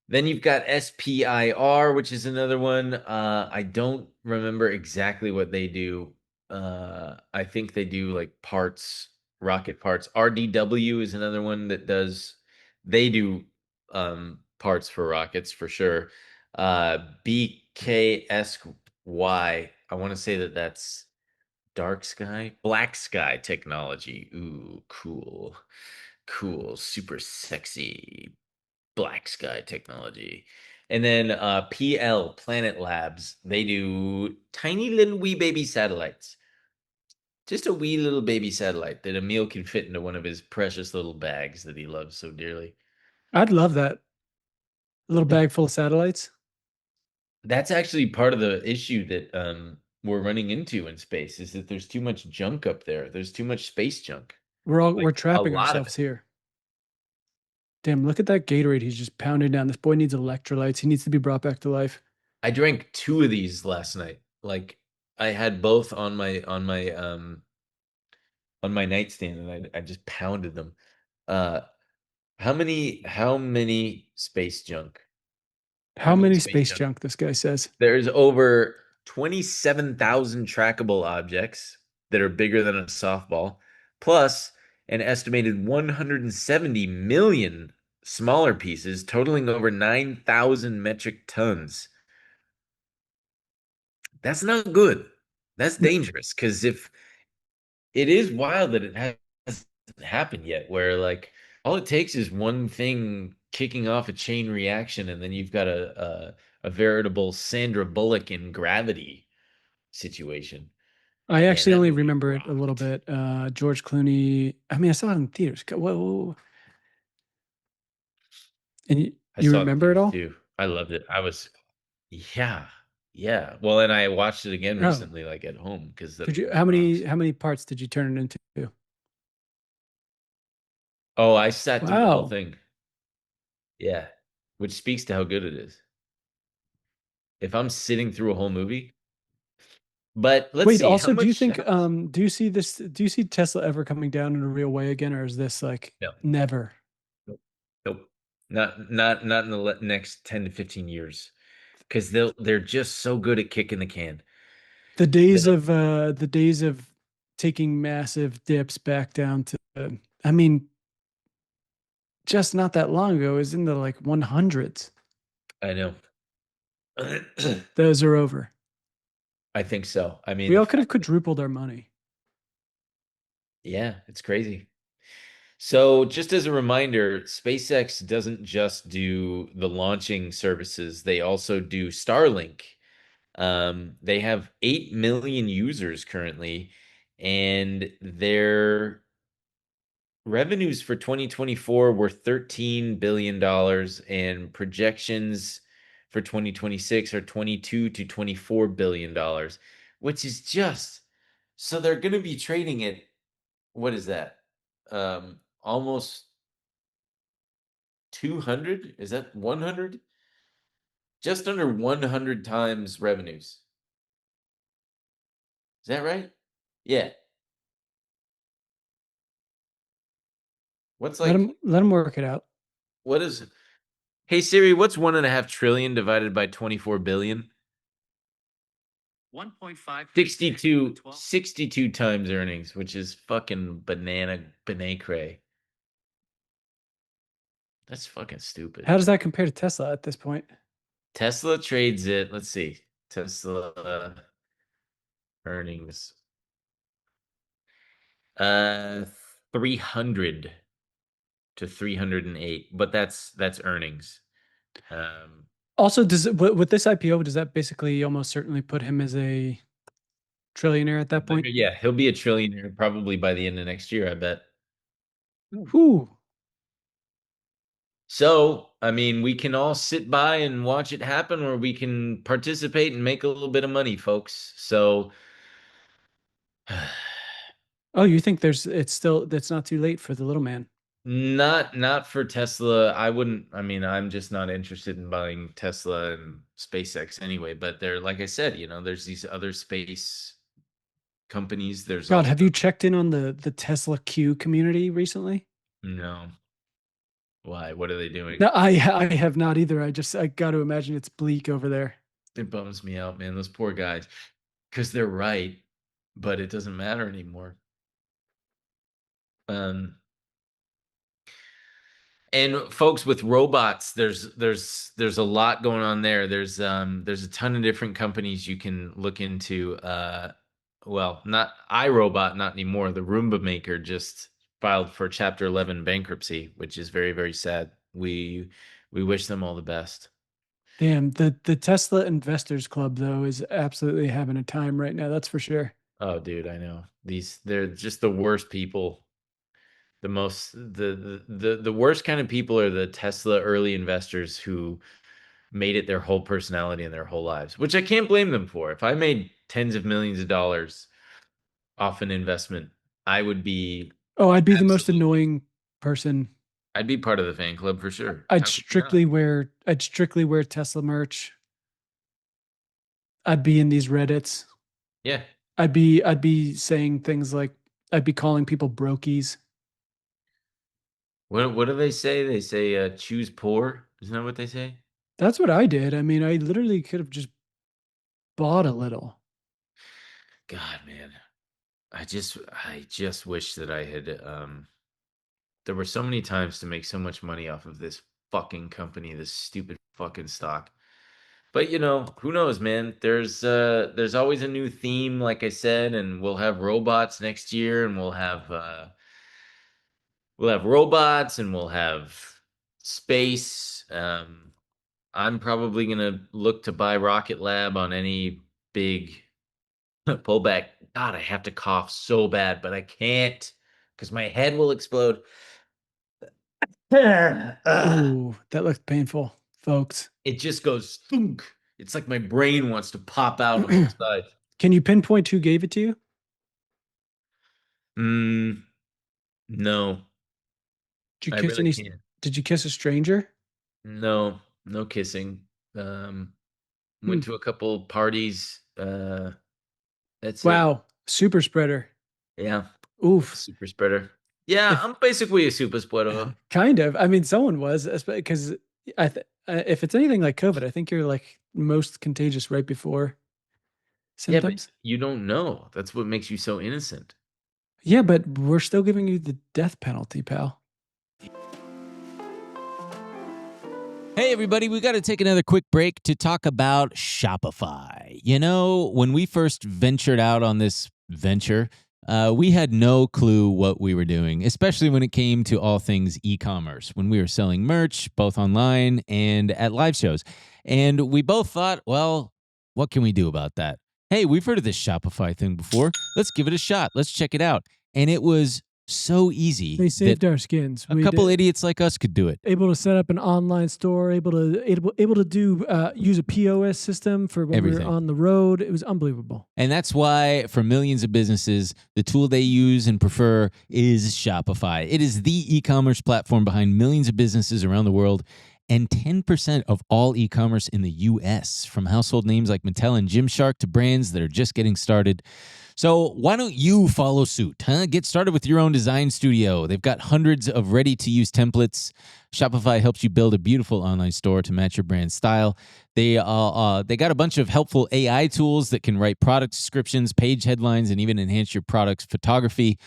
Then you've got SPIR, which is another one. I don't remember exactly what they do. I think they do like parts, rocket parts. RDW is another one that does, they do parts for rockets for sure. BKSY, I want to say that that's dark sky, black sky technology. Ooh, cool. Cool, super sexy black sky technology. And then PL Planet Labs, they do tiny little wee baby satellites. Just a wee little baby satellite that Emil can fit into one of his precious little bags that he loves so dearly. I'd love that. A little bag full of satellites. That's actually part of the issue that we're running into in space is that there's too much junk up there. There's too much space junk. We're Like a trapping lot of it. ourselves here. Damn, look at that Gatorade he's just pounding down. This boy needs electrolytes. He needs to be brought back to life. I drank two of these last night. Like I had both on my nightstand and I just pounded them. Uh how many space junk? How How many many space space junk? junk, this guy says? There's over 27,000 trackable objects that are bigger than a softball, plus an estimated 170 million smaller pieces totaling over 9,000 metric tons. That's not good. That's No, dangerous because if it is wild that it hasn't happened yet, where like all it takes is one thing kicking off a chain reaction, and then you've got a veritable Sandra Bullock in Gravity situation. I Man, actually that only movie remember it a little rocked. bit. George Clooney. I mean, I saw it in theaters. Whoa. And I you saw it in remember it theaters all? too. I loved it. Yeah, yeah. Well, and I watched it again Oh, recently, like at home, because that did you? movie rocks. How many parts did you turn it into? Oh, I sat through the whole Wow. thing. Yeah, which speaks to how good it is. If I'm sitting through a whole movie, but let's Wait, see how also, much. do you see this, do you see Tesla ever coming down in a real way again, or is this like No, never? nope, nope. Not in the next 10 to 15 years, because they're just so good at kicking the can. They don't- The days of taking massive dips back down to I mean, just not that long ago, it was in the like 100s. I know. Those are over. I think so. I mean, We the all could have fact that quadrupled our money. yeah, it's crazy. So, just as a reminder, SpaceX doesn't just do the launching services, they also do Starlink. They have 8 million users currently, and their revenues for 2024 were $13 billion, and projections for 2026 are 22 to 24 billion dollars, which is just so they're going to be trading at what is that? Almost 200? Is that 100? Just under 100 times revenues. Is that right? Yeah. What's like, Let him work it out. what is, hey Siri, what's 1.5 trillion divided by 24 billion? 1.5 62 times earnings, which is fucking banana cray. That's fucking stupid. How does that compare to Tesla at this point? Tesla trades it. Let's see. Tesla earnings. 300 to 308, but that's earnings. Also, with this IPO, does that basically almost certainly put him as a trillionaire at that point? Yeah, he'll be a trillionaire probably by the end of next year, I bet. Whew. So, I mean, we can all sit by and watch it happen, or we can participate and make a little bit of money, folks. So, Oh, you think it's not too late for the little man? not for Tesla. I wouldn't. I mean, I'm just not interested in buying Tesla and SpaceX anyway. But they're, like I said, there's these other space companies. There's God, also have you checked in on the Tesla Q community recently? no. Why? What are they doing? No, I have not either. I got to imagine it's bleak over there. It bums me out, man. Those poor guys, because they're right, but it doesn't matter anymore. And folks, with robots, there's a lot going on there. There's a ton of different companies you can look into. Well, not iRobot, not anymore. The Roomba maker just filed for Chapter 11 bankruptcy, which is very, very sad. We wish them all the best. Damn, the Tesla Investors Club though is absolutely having a time right now. That's for sure. Oh, dude, I know. They're just the worst people. The worst kind of people are the Tesla early investors who made it their whole personality and their whole lives, which I can't blame them for. If I made tens of millions of dollars off an investment, I would be Oh, I'd be the most annoying person. I'd be part of the fan club for sure. I'd strictly wear Tesla merch. I'd be in these Reddits. Yeah. I'd be saying things like I'd be calling people brokies. What do they say? They say choose poor. Isn't that what they say? That's what I did. I mean, I literally could have just bought a little. God, man. I just wish that I had there were so many times to make so much money off of this fucking company, this stupid fucking stock. But who knows, man? There's always a new theme, like I said, and we'll have robots next year, and we'll have robots, and we'll have space. I'm probably gonna look to buy Rocket Lab on any big pullback. God, I have to cough so bad, but I can't because my head will explode. Ooh, that looked painful, folks. It just goes thunk. It's like my brain wants to pop out on both sides. Can you pinpoint who gave it to you? No. Did you I kiss really can't. Did you kiss a stranger? No kissing. Went to a couple parties. That's it. Wow, super spreader. Yeah. Oof. Super spreader. Yeah, I'm basically a super spreader. Kind of. I mean, someone was, because if it's anything like COVID, I think you're like most contagious right before symptoms. Yeah, but you don't know. That's what makes you so innocent. Yeah, but we're still giving you the death penalty, pal. Hey, everybody, we got to take another quick break to talk about Shopify. When we first ventured out on this venture, we had no clue what we were doing, especially when it came to all things e-commerce, when we were selling merch, both online and at live shows. And we both thought, well, what can we do about that? Hey, we've heard of this Shopify thing before. Let's give it a shot. Let's check it out. And it was so easy. They saved our skins. A couple idiots like us could do it. Able to set up an online store, able to do use a POS system for when Everything. we were on the road. It was unbelievable. And that's why for millions of businesses, the tool they use and prefer is Shopify. It is the e-commerce platform behind millions of businesses around the world and 10% of all e-commerce in the US, from household names like Mattel and Gymshark to brands that are just getting started. So why don't you follow suit, huh? Get started with your own design studio. They've got hundreds of ready-to-use templates. Shopify helps you build a beautiful online store to match your brand style. They got a bunch of helpful AI tools that can write product descriptions, page headlines, and even enhance your product's photography.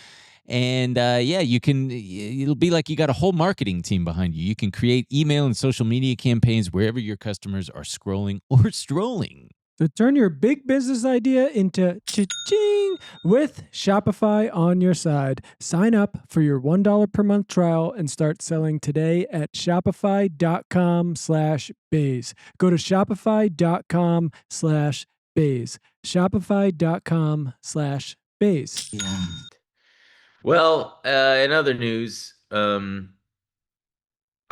And yeah, it'll be like you got a whole marketing team behind you. You can create email and social media campaigns wherever your customers are scrolling or strolling. So turn your big business idea into cha-ching with Shopify on your side. Sign up for your $1 per month trial and start selling today at shopify.com/Baze. Go to shopify.com/Baze. Shopify.com/Baze. Well, in other news,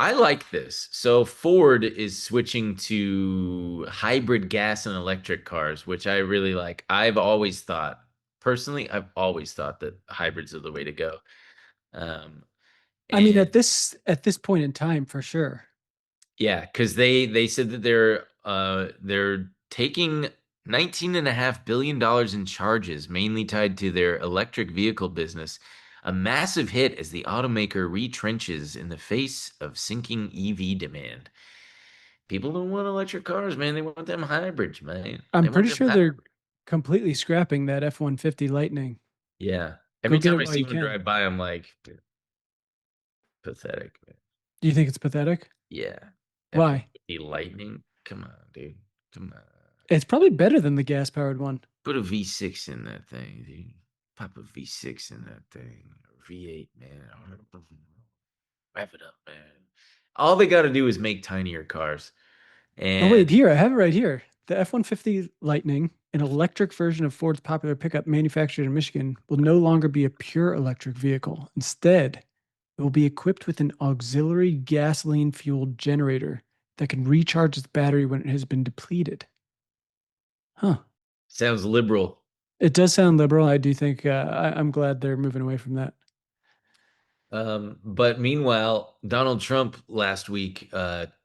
I like this. So Ford is switching to hybrid gas and electric cars, which I really like. Personally, I've always thought that hybrids are the way to go. Um, I mean, and at this point in time, for sure. yeah, because they said that they're taking $19.5 billion in charges, mainly tied to their electric vehicle business. A massive hit as the automaker retrenches in the face of sinking EV demand. People don't want electric cars, man. They want them hybrids, man. They I'm want pretty them sure they're hybrids. completely scrapping that F-150 Lightning. Yeah. Go Every get time it I while see you one can. drive by, I'm like, pathetic, man. Do you think it's pathetic? Yeah. Why? F-150 Lightning. Come on, dude. Come on. It's probably better than the gas-powered one. Put a V6 in that thing, dude. Pop a V6 in that thing. Or V8, man. Rev it up, man. All they got to do is make tinier cars. Oh, And wait, here, I have it right here. The F-150 Lightning, an electric version of Ford's popular pickup manufactured in Michigan, will no longer be a pure electric vehicle. Instead, it will be equipped with an auxiliary gasoline-fueled generator that can recharge its battery when it has been depleted. Huh. sounds liberal. It does sound liberal. I do think I'm glad they're moving away from that. But meanwhile, Donald Trump last week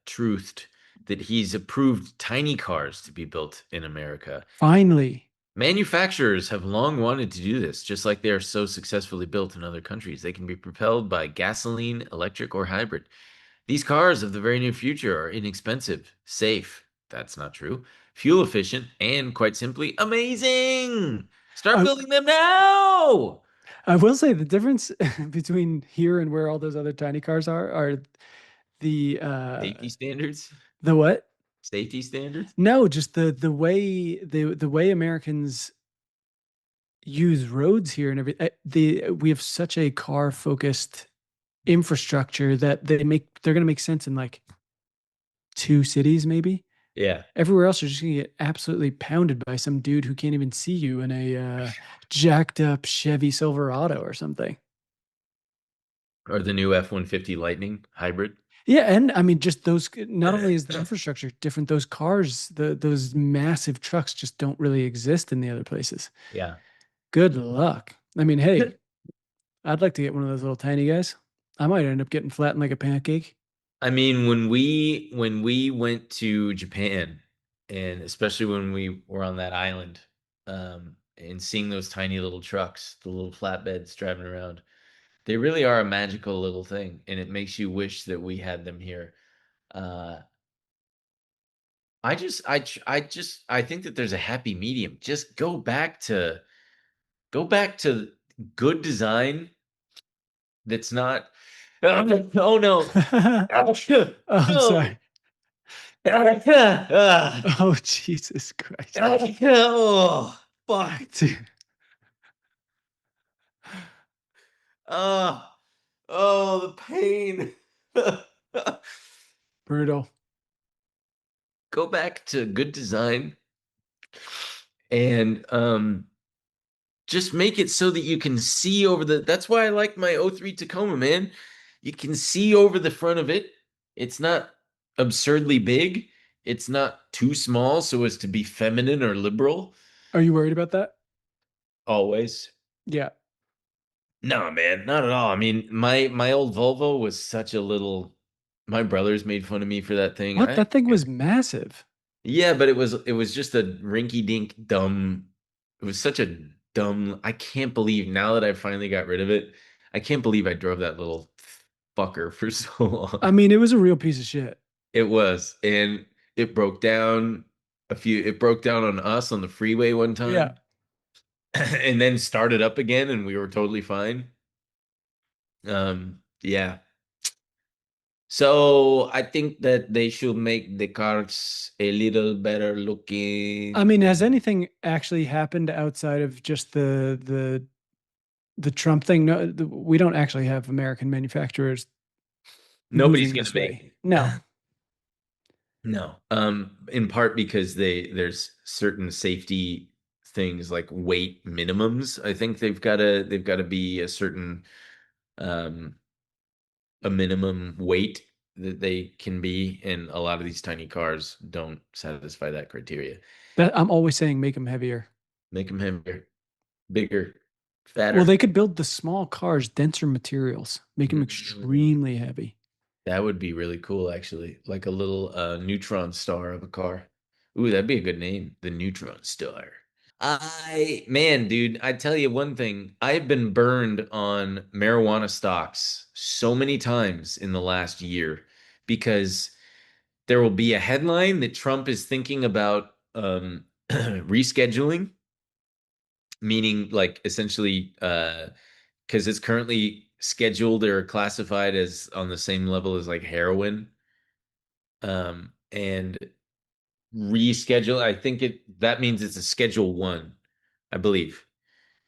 truthed that he's approved tiny cars to be built in America. Finally. Manufacturers have long wanted to do this, just like they are so successfully built in other countries. They can be propelled by gasoline, electric, or hybrid. These cars of the very near future are inexpensive, safe. That's not true. Fuel efficient, and quite simply, amazing. Start I, building them now. I will say the difference between here and where all those other tiny cars are the Safety standards. the what? Safety standards. No, just the way Americans use roads here and everything. We have such a car focused infrastructure that they're gonna make sense in like 2 cities maybe. Yeah. Everywhere else, you're just gonna get absolutely pounded by some dude who can't even see you in a jacked up Chevy Silverado or something. Or the new F-150 Lightning hybrid. Yeah, and I mean, just those. Not only is the infrastructure different, those cars, those massive trucks, just don't really exist in the other places. Yeah. Good luck. I mean, hey, I'd like to get one of those little tiny guys. I might end up getting flattened like a pancake. I mean, when we went to Japan, and especially when we were on that island, and seeing those tiny little trucks, the little flatbeds driving around, they really are a magical little thing, and it makes you wish that we had them here. Uh, I think that there's a happy medium. Just go back to good design that's not. Oh no. Oh, I'm No. sorry. Ah. Oh, Jesus Christ. Oh, fuck. Dude, Oh, oh, the pain. brutal. Go back to good design and just make it so that you can see over the. That's why I like my '03 Tacoma, man. You can see over the front of it. It's not absurdly big. It's not too small so as to be feminine or liberal. Are you worried about that? Always. Yeah. No, man, not at all. I mean, my old Volvo was such a little. My brothers made fun of me for that thing. What? I That thing was massive. Yeah, but it was just a rinky-dink dumb. It was such a dumb. I can't believe now that I finally got rid of it. I can't believe I drove that little fucker for so I long. mean, it was a real piece of shit. It was, and it broke down It broke down on us on the freeway one Yeah. time, and then started up again, and we were totally fine. Yeah. So I think that they should make the cars a little better I looking. mean, has anything actually happened outside of just the Trump thing? No, we don't actually have American manufacturers Nobody's moving gonna this make. way. No. No. In part because there's certain safety things like weight minimums. I think they've got to be a certain um a minimum weight that they can be, and a lot of these tiny cars don't satisfy that criteria. That I'm always saying make them heavier. Make them heavier, bigger, Well, fatter. they could build the small cars, denser materials, make them Mm, extremely heavy. that would be really cool, actually. Like a little neutron star of a car. Ooh, that'd be a good name, the Neutron Star. Man, dude, I tell you one thing. I've been burned on marijuana stocks so many times in the last year because there will be a headline that Trump is thinking about rescheduling, meaning like essentially because it's currently scheduled or classified as on the same level as like heroin. And reschedule, I think that means it's a schedule one, I believe.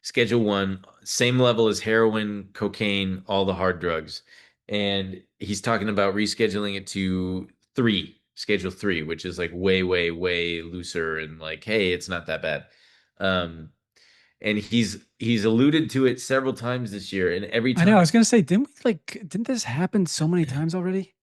Schedule one, same level as heroin, cocaine, all the hard drugs. And he's talking about rescheduling it to three, schedule three, which is like way, way, way looser and like, hey, it's not that bad. Um, and he's alluded to it several times this year, and every I know. I time, was gonna say, didn't this happen so many times already?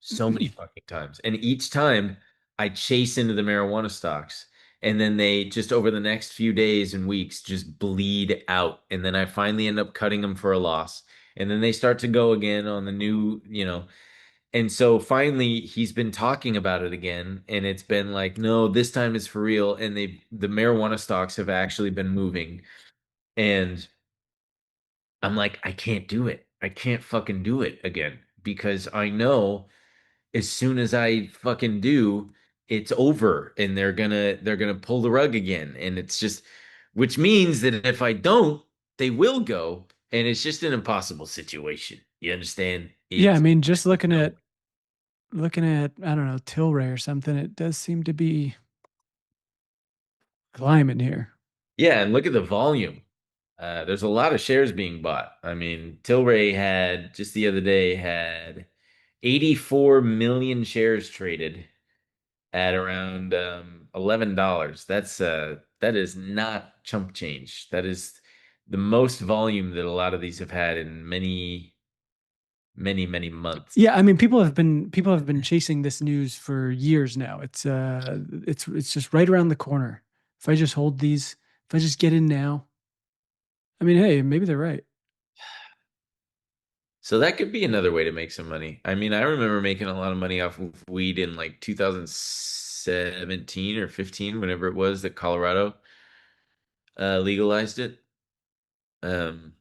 so many fucking times. And each time I chase into the marijuana stocks, and then they just over the next few days and weeks just bleed out. And then I finally end up cutting them for a loss. And then they start to go again on the new. And so finally he's been talking about it again. And it's been like, no, this time it's for real. And the marijuana stocks have actually been moving. And I'm like, I can't do it. I can't fucking do it again because I know as soon as I fucking do, it's over and they're gonna pull the rug again. And it's just which means that if I don't, they will go. And it's just an impossible situation. You understand? Yeah, I It's mean, just no. looking at I don't know Tilray or something, it does seem to be climbing here. Yeah, and look at the volume. There's a lot of shares being bought. I mean, Tilray had just the other day had 84 million shares traded at around $11. That is not chump change. That is the most volume that a lot of these have had in many, many, many months. Yeah, I mean, people have been chasing this news for years now. It's just right around the corner. If I just hold these, if I just get in now, I mean, hey, maybe they're right. So that could be another way to make some money. I mean, I remember making a lot of money off of weed in like 2017 or 15, whenever it was that Colorado legalized it. Um,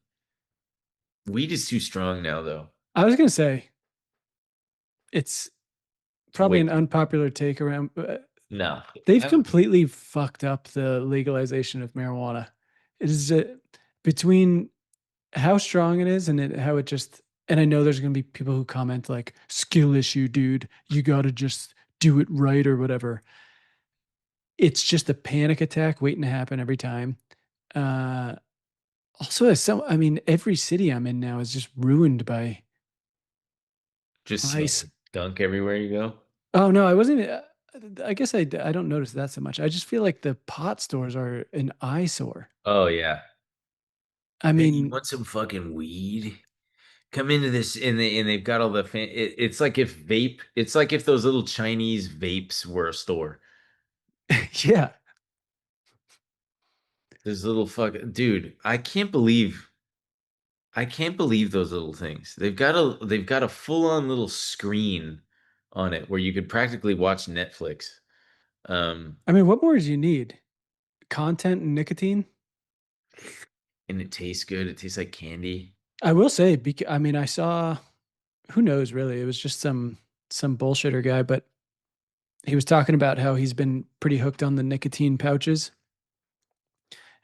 Weed is too strong now, though. I was gonna say it's It's probably way an too unpopular take around. no. They've I don't. completely fucked up the legalization of marijuana. It is between how strong it is and how it just. And I know there's going to be people who comment like skill issue, dude. You got to just do it right or whatever. It's just a panic attack waiting to happen every time. Uh, Also, as some, I mean, every city I'm in now is just ruined Just by. smoke dunk everywhere you go. Oh no, I wasn't. I guess I don't notice that so much. I just feel like the pot stores are an eyesore. Oh yeah. I Hey, you mean, want some fucking weed? Come into this and they've got all the it's like if it's like if those little Chinese vapes were a store. yeah. This little fuck dude, I can't believe those little things. They've got a full-on little screen on it where you could practically watch Netflix. Um I mean, what more do you need? Content and nicotine. and it tastes good. It tastes like candy. I will say, I mean, I saw. Who knows? Really, it was just some bullshitter guy, but he was talking about how he's been pretty hooked on the nicotine pouches,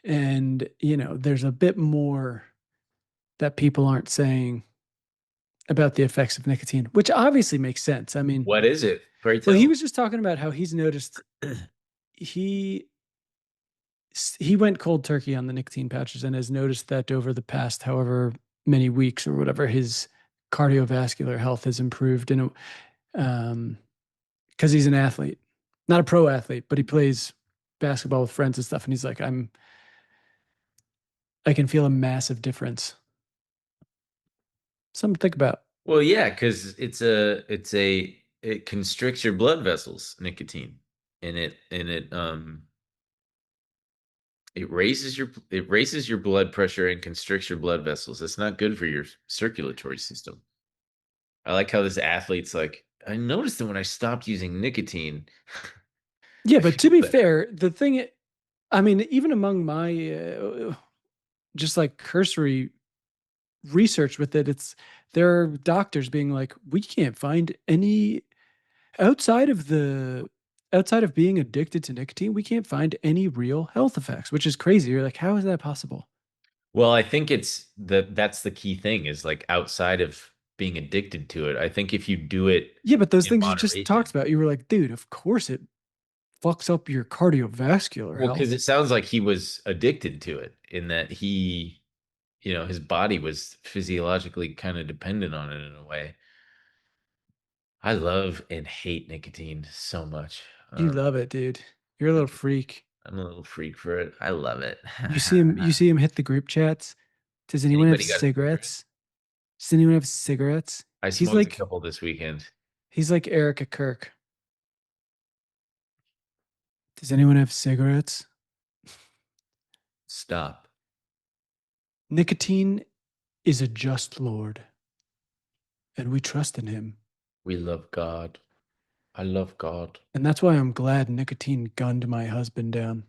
and there's a bit more that people aren't saying about the effects of nicotine, which obviously makes sense. I mean, What is it? Pray well, he tell. was just talking about how he's noticed he he went cold turkey on the nicotine patches and has noticed that over the past however many weeks or whatever, his cardiovascular health has improved. And because he's an athlete, not a pro athlete, but he plays basketball with friends and stuff. And he's like, I can feel a massive difference. Something to think about. Well, yeah, because it constricts your blood vessels, nicotine, and it raises your blood pressure and constricts your blood vessels. It's not good for your circulatory system. I like how this athlete's like, I noticed that when I stopped using nicotine. Yeah, I but to feel be better. fair, the thing, I mean, even among my just like cursory research with it, there are doctors being like, we can't find any outside of being addicted to nicotine, we can't find any real health effects, which is crazy. You're like, how is that possible? Well, I think that's the key thing is like outside of being addicted to it. I think if you do it Yeah, but those in things you just moderation. talked about, you were like, dude, of course it fucks up your cardiovascular Well, because health. it sounds like he was addicted to it in that his body was physiologically kind of dependent on it in a way. I love and hate nicotine so much. You love it, dude. You're a little freak. I'm a little freak for it. I love it. You see him hit the group chats. Does anyone have Anybody got a cigarette? cigarettes? Does anyone have cigarettes? I He's smoked a like couple this weekend. he's like Erica Kirk. Does anyone have cigarettes? Stop. Nicotine is a just Lord, and we trust in him. We love God. I love God. And that's why I'm glad nicotine gunned my husband down.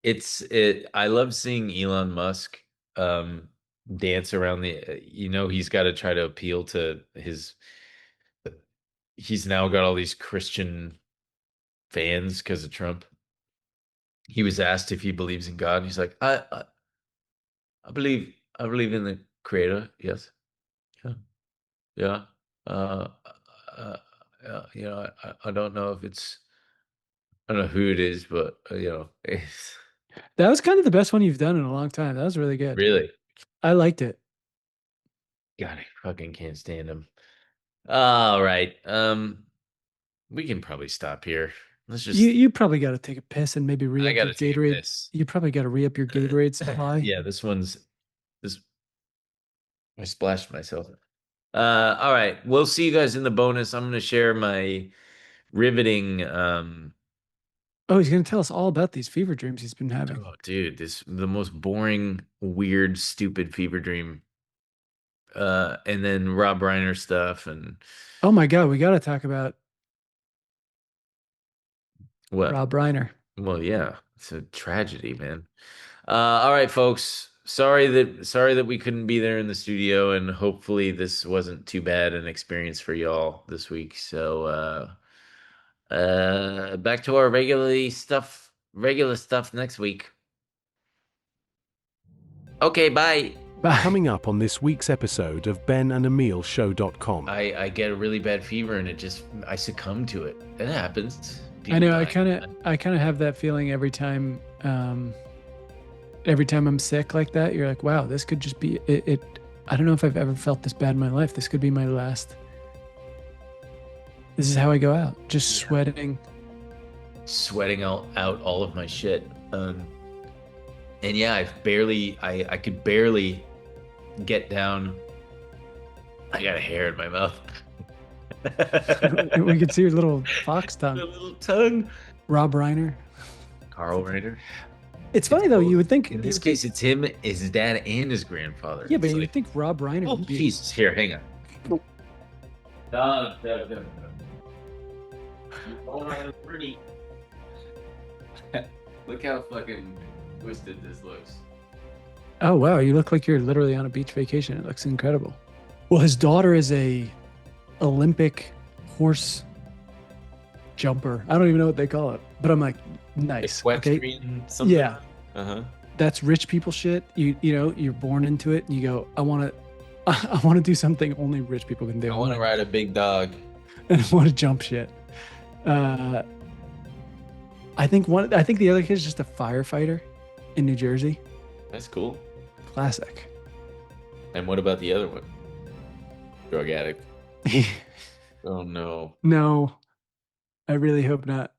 I love seeing Elon Musk dance around he's got to try to appeal to he's now got all these Christian fans because of Trump. He was asked if he believes in God. And he's like, I believe in the creator. Yes. Yeah. Yeah. Uh, I don't know if I don't know who it is, but it's That was kind of the best one you've done in a long time. That was really good. really, I liked it. God, I fucking can't stand him. All right. We can probably stop here. Let's just. You probably got to take a piss and maybe I re-up your gotta take a Gatorade. piss. You probably got to re-up your Gatorade supply. Yeah, this. I splashed myself. All right. We'll see you guys in the bonus. I'm gonna share my riveting. Oh, he's gonna tell us all about these fever dreams he's been having. Oh, dude, the most boring, weird, stupid fever dream. And then Rob Reiner stuff and Oh my God, we got to talk about what? Rob Reiner. Well, yeah, it's a tragedy, man. All right, folks. Sorry that we couldn't be there in the studio, and hopefully this wasn't too bad an experience for y'all this week. So back to our regular stuff next week. Okay, bye. Bye. Coming up on this week's episode of benandemilshow.com. I get a really bad fever and I succumb to it. It happens. I know. I People die. kind of have that feeling every time. Every time I'm sick like that, you're like, wow, this could just be it. I don't know if I've ever felt this bad in my life. This could be my last. This is how I go out, just sweating out all of my shit. And yeah, I could barely get down. I got a hair in my mouth. We could see your little fox tongue. A little tongue. Rob Reiner. Carl Reiner. It's funny though. You would think In this case, it's him, his dad, and his grandfather. Yeah, but It's you like, would think Rob Reiner oh would be. Jesus! Here, hang on. Pretty. Look how fucking twisted this looks. Oh wow, you look like you're literally on a beach vacation. It looks incredible. Well, his daughter is a Olympic horse jumper. I don't even know what they call it, but I'm like, nice. Equestrian something? Yeah. Uh-huh. That's rich people shit. You know, you're born into it and you go, I want I want to do something only rich people can do. I want to ride a big dog. And I want to jump shit. I think the other kid is just a firefighter in New Jersey. That's cool. Classic. And what about the other one? Drug addict. Oh no. No, I really hope not.